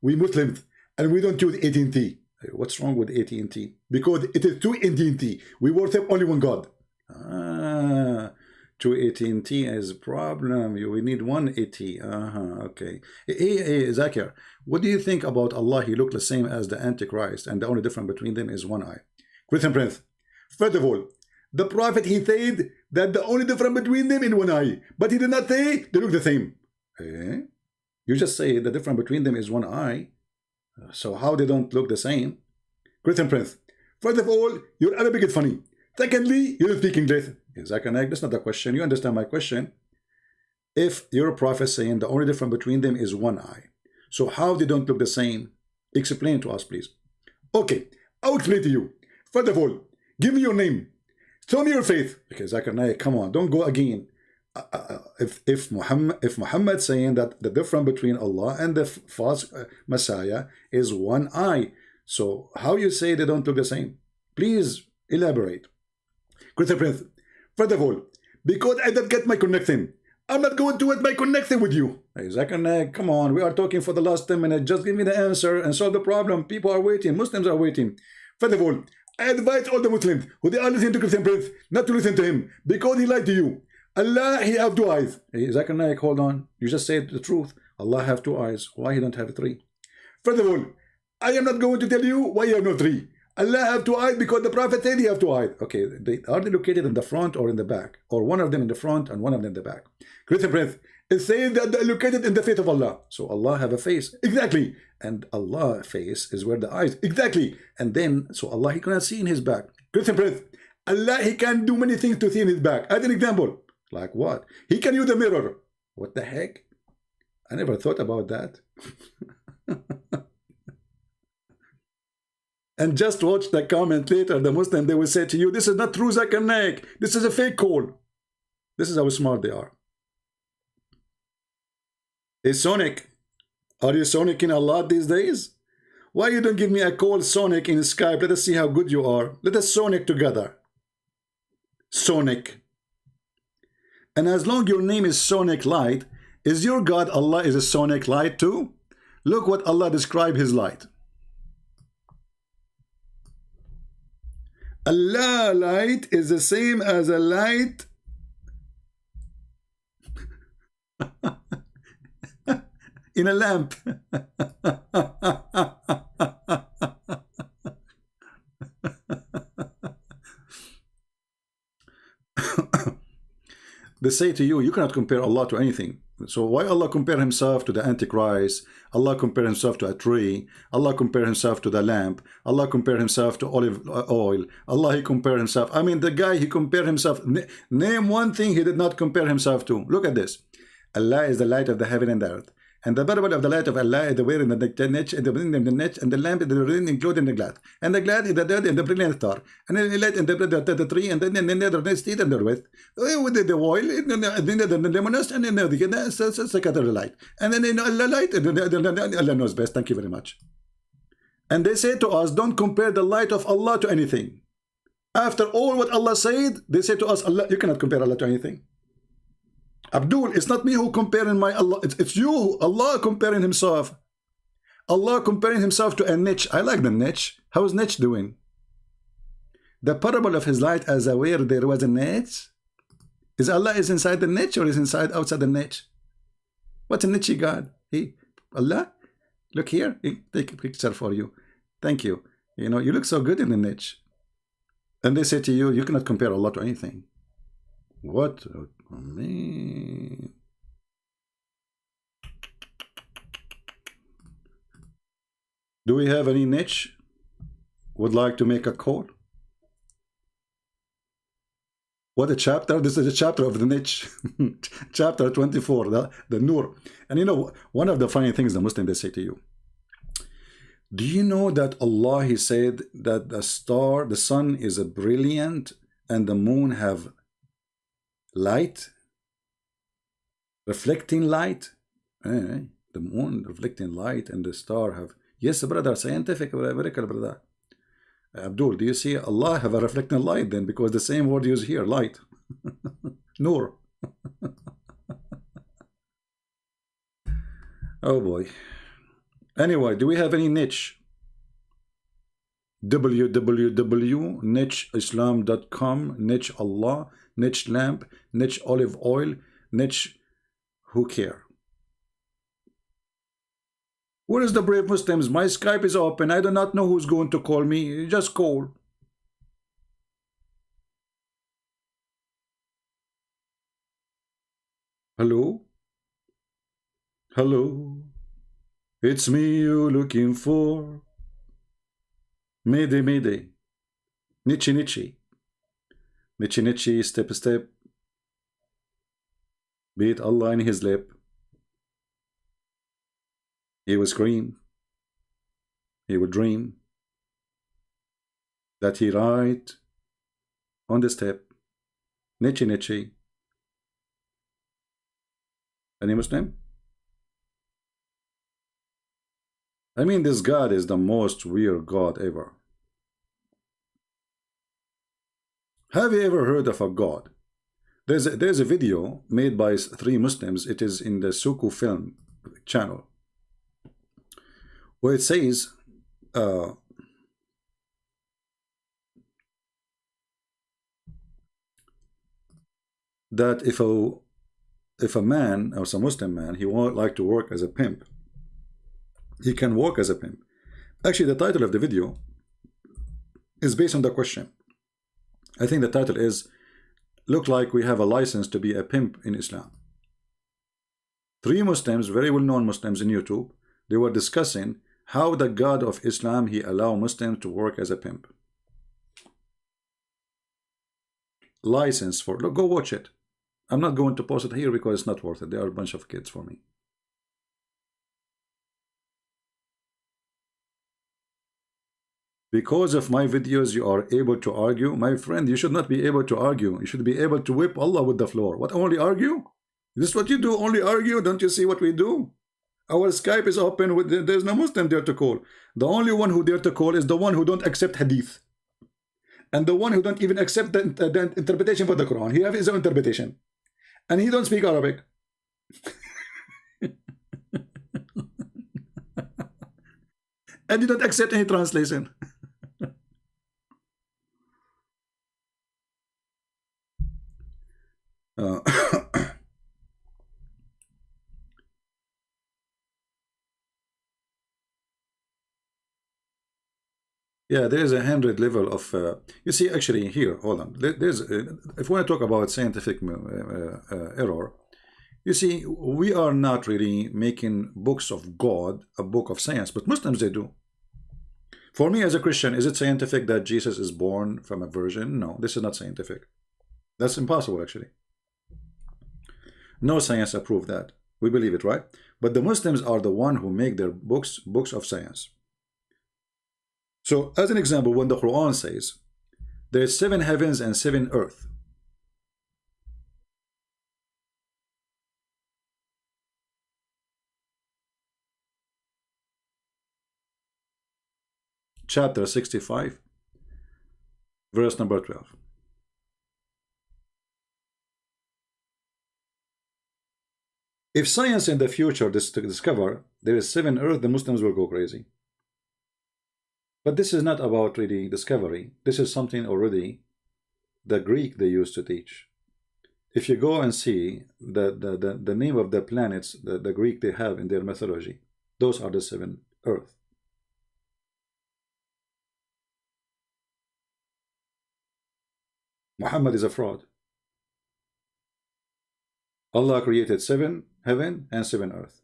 we Muslims, and we don't use AT&T. What's wrong with AT&T? Because it is two AT&T. We worship only one God. Two AT&T is a problem. We need one AT. Okay. Hey, Zakir, what do you think about Allah? He looked the same as the Antichrist, and the only difference between them is one eye. Christian Prince, first of all, the Prophet, he said that the only difference between them is one eye, but he did not say they look the same. You just say the difference between them is one eye. So how they don't look the same? Christian Prince, first of all, your Arabic is funny. Secondly, you don't speak English. Zakir Naik, that's not the question. You understand my question. If your prophet saying the only difference between them is one eye, so how they don't look the same? Explain to us, please. Okay, I'll explain to you. First of all, give me your name. Show me your faith. Okay, Zakir Naik, come on, don't go again. If Muhammad saying that the difference between Allah and the false Messiah is one eye, so how you say they don't look the same? Please elaborate. Christian Prince, first of all, because I don't get my connection, I'm not going to get my connection with you. Hey, Zakir Naik, come on, we are talking for the last 10 minutes. Just give me the answer and solve the problem. People are waiting. Muslims are waiting. First of all, I advise all the Muslims who they are listening to Christian Prince not to listen to him because he lied to you. Allah, He have two eyes. Hey, Zakir Naik, hold on. You just said the truth. Allah have two eyes. Why He don't have three? First of all, I am not going to tell you why you have no three. Allah have two eyes because the Prophet said He have two eyes. Okay, are they located in the front or in the back? Or one of them in the front and one of them in the back? Christian Prince, it says that they're located in the face of Allah. So Allah have a face. Exactly. And Allah's face is where the eyes. Exactly. And then, so Allah, He cannot see in His back. Christian Prince, Allah, He can do many things to see in His back. As an example. Like what? He can use a mirror. What the heck? I never thought about that. And just watch the comment later. The Muslim, they will say to you, this is not true, Zakir Naik. This is a fake call. This is how smart they are. Hey, Sonic. Are you Sonicing a lot these days? Why you don't give me a call, Sonic, in Skype? Let us see how good you are. Let us Sonic together. Sonic. And as long your name is Sonic Light, is your God Allah is a Sonic Light too? Look what Allah described His light. Allah light is the same as a light in a lamp. They say to you, you cannot compare Allah to anything. So why Allah compare Himself to the Antichrist? Allah compare Himself to a tree. Allah compare Himself to the lamp. Allah compare Himself to olive oil. Allah, He compare Himself. I mean, the guy, he compare Himself. Name one thing He did not compare Himself to. Look at this. Allah is the light of the heaven and the earth. And the parable of the light of Allah is the wearing the niche, and the bringing the niche, and the lamp is the ring including the glass. And the glass is the dirt and the brilliant star. And the light and the tree, and then the other state and the with the oil, and then the luminous, and then the light. And then Allah light, and then Allah knows best. Thank you very much. And they say to us, don't compare the light of Allah to anything. After all what Allah said, they say to us, Allah, you cannot compare Allah to anything. Abdul, it's not me who comparing my Allah. It's you, Allah comparing Himself. Allah comparing Himself to a niche. I like the niche. How is niche doing? The parable of His light as where there was a niche. Is Allah is inside the niche or is inside outside the niche? What's a niche God? Allah? Look here. Take a picture for you. Thank you. You know, you look so good in the niche. And they say to you, you cannot compare Allah to anything. What? Oh, man. Do we have any niche? Would like to make a call? What a chapter. This is a chapter of the niche. Chapter 24, the Nur. And you know, one of the funny things the Muslims, they say to you, do you know that Allah, He said that the sun is a brilliant and the moon have light, reflecting light. The moon reflecting light and the star have. Yes, brother, scientific miracle, brother. Abdul, do you see Allah have a reflecting light then? Because the same word used here, light. Nur. Oh boy. Anyway, do we have any niche? www.nicheislam.com, niche Allah, niche lamp, niche olive oil, niche who care. Where is the brave Muslims? My Skype is open. I do not know who's going to call me. Just call. Hello? Hello? It's me you looking for. Mayday, mayday. Nietzsche, Nietzsche. Nietzsche, Nietzsche, step, step. Beat Allah in his lip. He will scream. He will dream that he write on the step. Nietzsche, Nietzsche. Any Muslim? I mean, this God is the most weird God ever. Have you ever heard of a God? There's a video made by 3 Muslims. It is in the Suku Film channel, where it says that if a man, or some Muslim man, he would like to work as a pimp, he can work as a pimp. Actually, the title of the video is based on the question. I think the title is, look like we have a license to be a pimp in Islam. 3 Muslims, very well-known Muslims in YouTube, they were discussing how the God of Islam, he allow Muslims to work as a pimp. License for, look, go watch it. I'm not going to post it here because it's not worth it. They are a bunch of kids for me. Because of my videos, you are able to argue. My friend, you should not be able to argue. You should be able to whip Allah with the floor. What, only argue? This is what you do, only argue? Don't you see what we do? Our Skype is open. There's no Muslim there to call. The only one who dare to call is the one who don't accept hadith. And the one who don't even accept the interpretation for the Quran. He have his own interpretation. And he don't speak Arabic. And he don't accept any translation. Yeah, there is a 100 level of you see, actually here, hold on, there's if we want to talk about scientific error, you see, we are not really making books of God a book of science, but Muslims, they do. For me as a Christian, is it scientific that Jesus is born from a virgin? No, this is not scientific. That's impossible, actually. No science approve that. We believe it, right? But the Muslims are the one who make their books of science. So, as an example, when the Quran says there's 7 heavens and 7 earth, chapter 65, verse number 12. If science in the future discover there is 7 earth, the Muslims will go crazy. But this is not about really discovery. This is something already the Greek they used to teach. If you go and see the name of the planets, the Greek they have in their mythology, those are the 7 earth. Muhammad is a fraud. Allah created 7 heaven and 7 earth.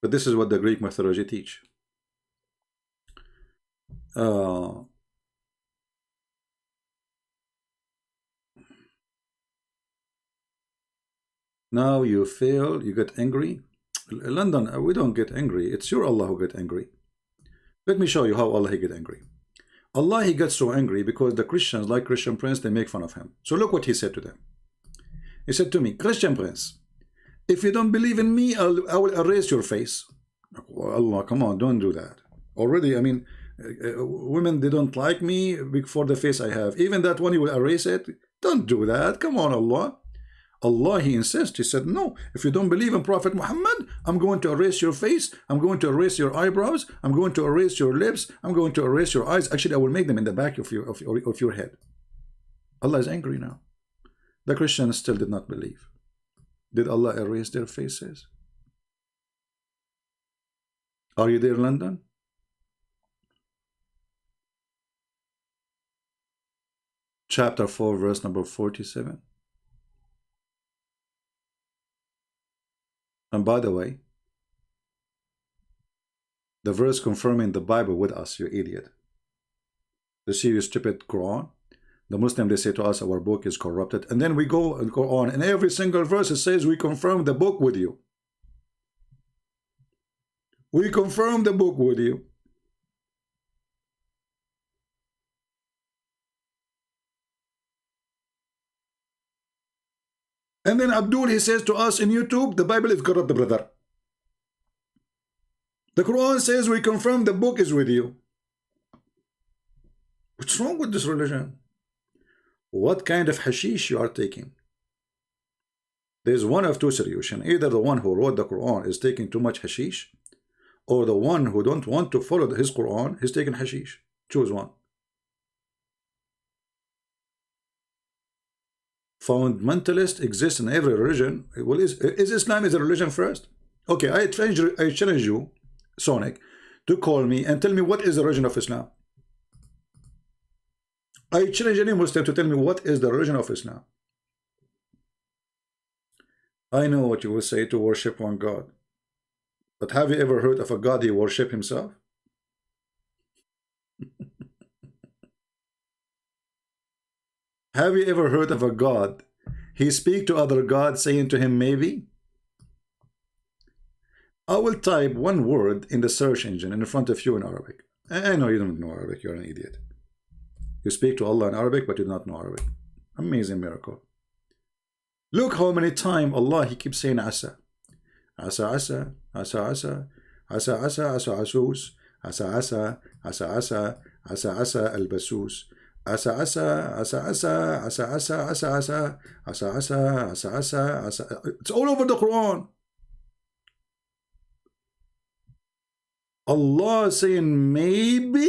But this is what the Greek mythology teach. Now you fail, you get angry. London, we don't get angry. It's your Allah who get angry. Let me show you how Allah he get angry. Allah, he got so angry because the Christians, like Christian Prince, they make fun of him. So look what he said to them. He said to me, Christian Prince, if you don't believe in me, I will erase your face. Oh, Allah, come on, don't do that. Already, I mean, women, they don't like me for the face I have. Even that one, you will erase it. Don't do that. Come on, Allah. Allah, he insists. He said, no, if you don't believe in Prophet Muhammad, I'm going to erase your face. I'm going to erase your eyebrows. I'm going to erase your lips. I'm going to erase your eyes. Actually, I will make them in the back of your head. Allah is angry now. The Christians still did not believe. Did Allah erase their faces? Are you there, London? Chapter 4, verse number 47. And by the way, the verse confirming the Bible with us, you idiot. You see, you stupid Quran. The Muslim, they say to us, our book is corrupted. And then we go and go on. And every single verse, it says, we confirm the book with you. We confirm the book with you. And then Abdul, he says to us in YouTube, the Bible is corrupt, brother. The Quran says we confirm the book is with you. What's wrong with this religion? What kind of hashish you are taking? There's one of two solutions. Either the one who wrote the Quran is taking too much hashish, or the one who don't want to follow his Quran is taking hashish. Choose one. Fundamentalist exists in every religion. Well, is Islam is a religion first? Okay, I challenge you, Sonic, to call me and tell me what is the religion of Islam. I challenge any Muslim to tell me what is the religion of Islam. I know what you will say, to worship one God. But have you ever heard of a God he worship himself? Have you ever heard of a God he speak to other gods saying to him maybe? I will type one word in the search engine in front of you in Arabic. I know you don't know Arabic, you're an idiot. You speak to Allah in Arabic, but you do not know Arabic. Amazing miracle. Look how many times Allah, he keeps saying Asa. Asa, Asa, Asa, Asa, Asa, Asa, Asa, Asus, Asa, Asa, Asa, Asa, Asa, Asa, Al-Basus. Asa, Asa, Asa, Asa, Asa, Asa, Asa, Asa, Asa, Asa, Asa, Asa, Asa. It's all over the Quran. Allah saying maybe.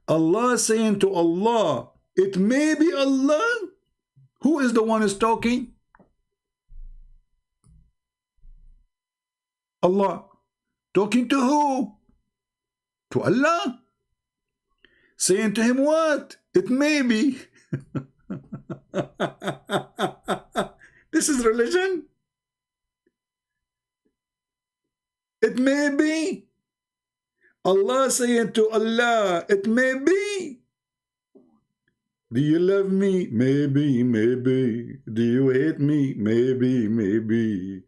Allah saying to Allah, it may be Allah. Who is the one who's talking? Allah. Talking to who? To Allah. Saying to him what? It may be. This is religion. It may be. Allah saying to Allah, it may be. Do you love me? Maybe, maybe. Do you hate me? Maybe, maybe.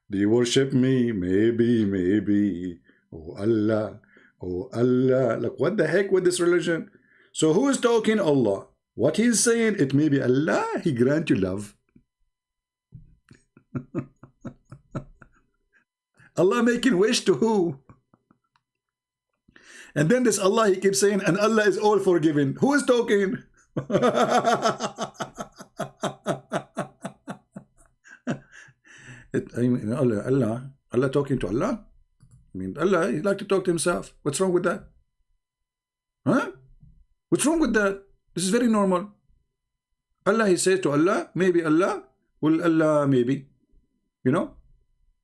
Do you worship me? Maybe, maybe. Oh Allah. Oh Allah. Like, what the heck with this religion? So who is talking? Allah. What he's saying, it may be Allah, he grant you love. Allah making wish to who? And then this Allah, he keeps saying, and Allah is all forgiving. Who is talking? Allah talking to Allah? I mean, Allah, he like to talk to himself. What's wrong with that? Huh? What's wrong with that? This is very normal. Allah, he says to Allah, maybe Allah, will Allah maybe, you know?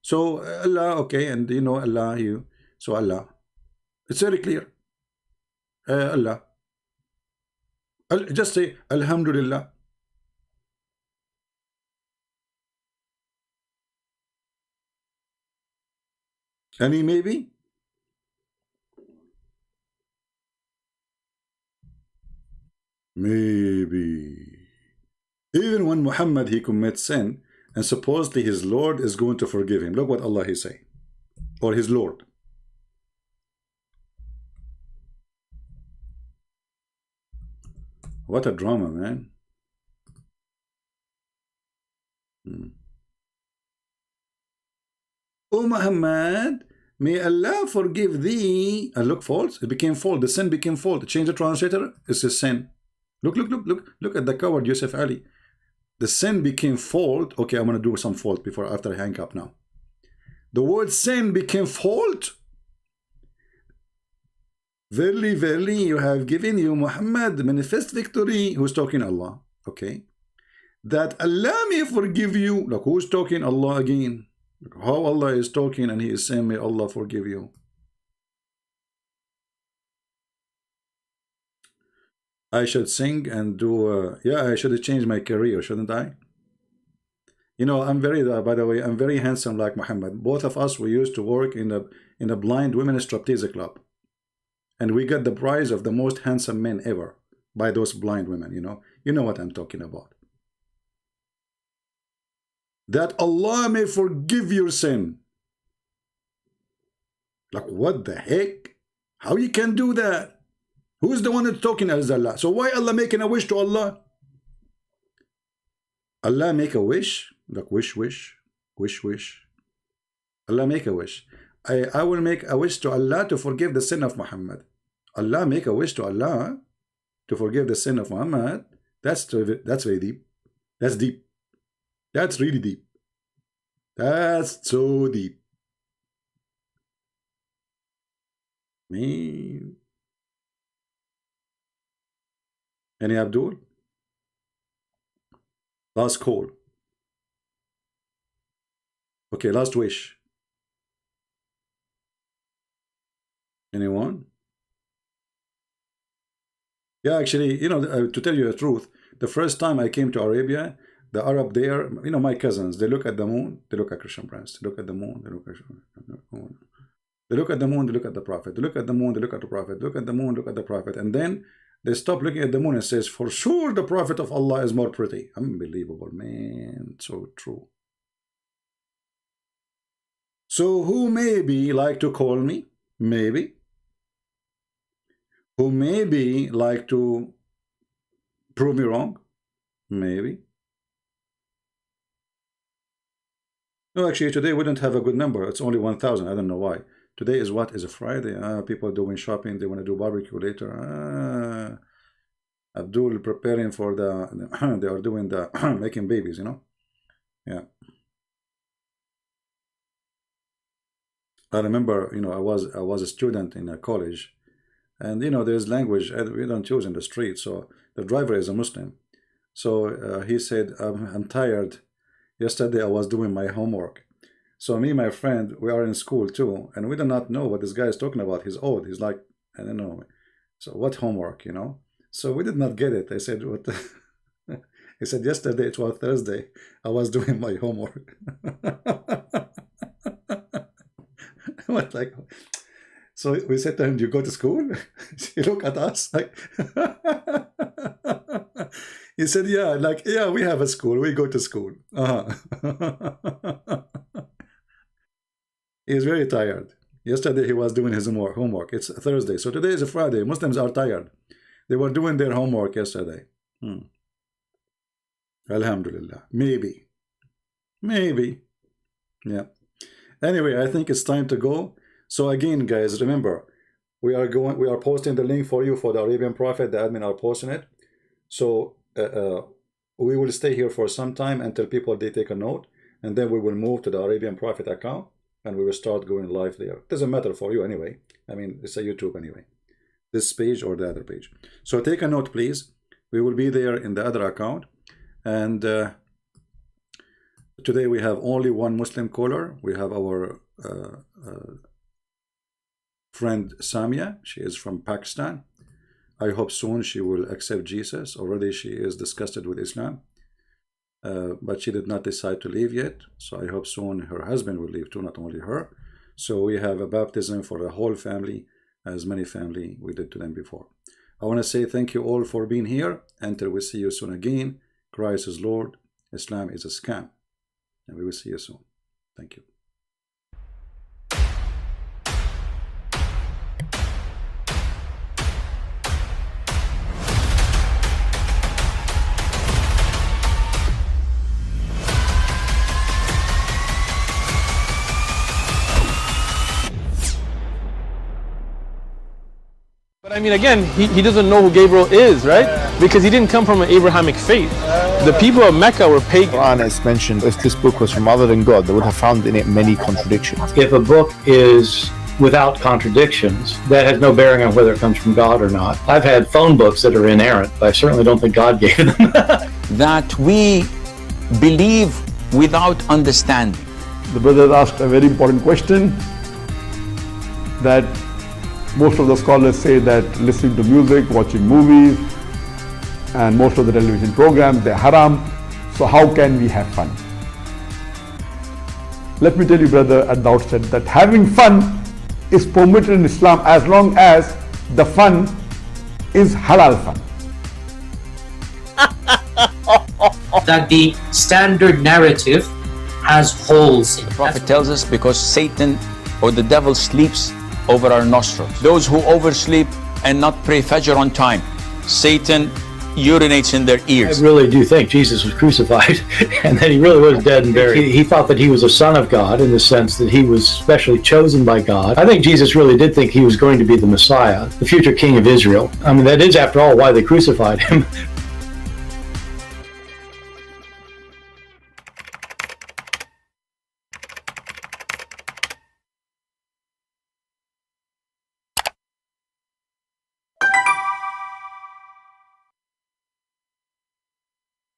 So Allah, okay, and you know Allah, you, so Allah. It's very clear. Allah. Just say Alhamdulillah. Any maybe? Maybe. Even when Muhammad, he commits sin, and supposedly his Lord is going to forgive him. Look what Allah is saying. Or his Lord. What a drama, man. Oh Muhammad, may Allah forgive thee. And look, false. It became false. The sin became false. Change the translator. It's a sin. Look at the coward Yusuf Ali. The sin became fault. Okay, I'm gonna do some fault after I hang up now. The word sin became fault. Verily, verily, you have given you Muhammad manifest victory. Who's talking? Allah. Okay. That Allah may forgive you. Look, who's talking? Allah again. Look how Allah is talking, and He is saying, may Allah forgive you. I should sing and do, yeah, I should change my career, shouldn't I? You know, I'm very, by the way, I'm very handsome like Muhammad. Both of us, we used to work in a blind women's striptease club. And we got the prize of the most handsome men ever by those blind women, you know. You know what I'm talking about. That Allah may forgive your sin. Like, what the heck? How you can do that? Who's the one that's talking as Allah? So why Allah making a wish to Allah? Allah make a wish, like wish. Allah make a wish. I will make a wish to Allah to forgive the sin of Muhammad. Allah make a wish to Allah to forgive the sin of Muhammad. That's very deep. That's deep. That's really deep. That's so deep. Man. Any Abdul? Last call. Okay, last wish. Anyone? Yeah, actually, you know, to tell you the truth, the first time I came to Arabia, the Arab there, you know, my cousins, they look at the moon, they look at Christian Prince, they look at the moon, they look at the moon. They look at the moon, they look at the Prophet, they look at the moon, they look at the Prophet, look at the moon, look at the Prophet, and then they stop looking at the moon and says, for sure the Prophet of Allah is more pretty. Unbelievable, man. So true. So who maybe like to call me? Maybe. Who maybe like to prove me wrong? Maybe. No, actually today we don't have a good number. It's only 1,000. I don't know why. Today is what? Is a Friday. People are doing shopping. They want to do barbecue later. Abdul preparing for the, they are doing the, making babies, you know? Yeah. I remember, you know, I was a student in a college, and, you know, there's language we don't use in the street. So the driver is a Muslim. So he said, I'm tired. Yesterday I was doing my homework. So me and my friend, we are in school too, and we do not know what this guy is talking about. He's old. He's like, I don't know. So what homework, you know? So we did not get it. I said, what? He said, yesterday it was Thursday. I was doing my homework. What, like? So we said to him, do you go to school? He looked at us like, he said, yeah, like, yeah, we have a school. We go to school. He's very tired. Yesterday he was doing his homework. It's Thursday. So today is a Friday. Muslims are tired. They were doing their homework yesterday. Alhamdulillah. Maybe. Yeah. Anyway, I think it's time to go. So again, guys, remember, we are posting the link for you for the Arabian Prophet. The admin are posting it. So we will stay here for some time until people they take a note, and then we will move to the Arabian Prophet account, and we will start going live there. It doesn't matter for you anyway. I mean, it's a YouTube anyway. This page or the other page. So take a note, please. We will be there in the other account. And today we have only one Muslim caller. We have our friend Samia. She is from Pakistan. I hope soon she will accept Jesus. Already she is disgusted with Islam. But she did not decide to leave yet. So I hope soon her husband will leave too, not only her. So we have a baptism for the whole family, as many family we did to them before. I want to say thank you all for being here. Until we see you soon again. Christ is Lord. Islam is a scam. And we will see you soon. Thank you. But I mean, again, he doesn't know who Gabriel is, right? Because he didn't come from an Abrahamic faith. The people of Mecca were pagan. Quran is mentioned, if this book was from other than God, they would have found in it many contradictions. If a book is without contradictions, that has no bearing on whether it comes from God or not. I've had phone books that are inerrant, but I certainly don't think God gave them. That we believe without understanding. The brother asked a very important question, that most of the scholars say that listening to music, watching movies, and most of the television programs, they're haram. So how can we have fun? Let me tell you, brother, at the outset that having fun is permitted in Islam as long as the fun is halal fun. That the standard narrative has holes in it. The Prophet tells us because Satan or the devil sleeps over our nostrils. Those who oversleep and not pray Fajr on time, Satan urinates in their I ears. really do think Jesus was crucified and that he really was dead and buried. He thought that he was a son of God in the sense that he was specially chosen by God. I think Jesus really did think he was going to be the Messiah, the future king of Israel. I mean, that is, after all, why they crucified him.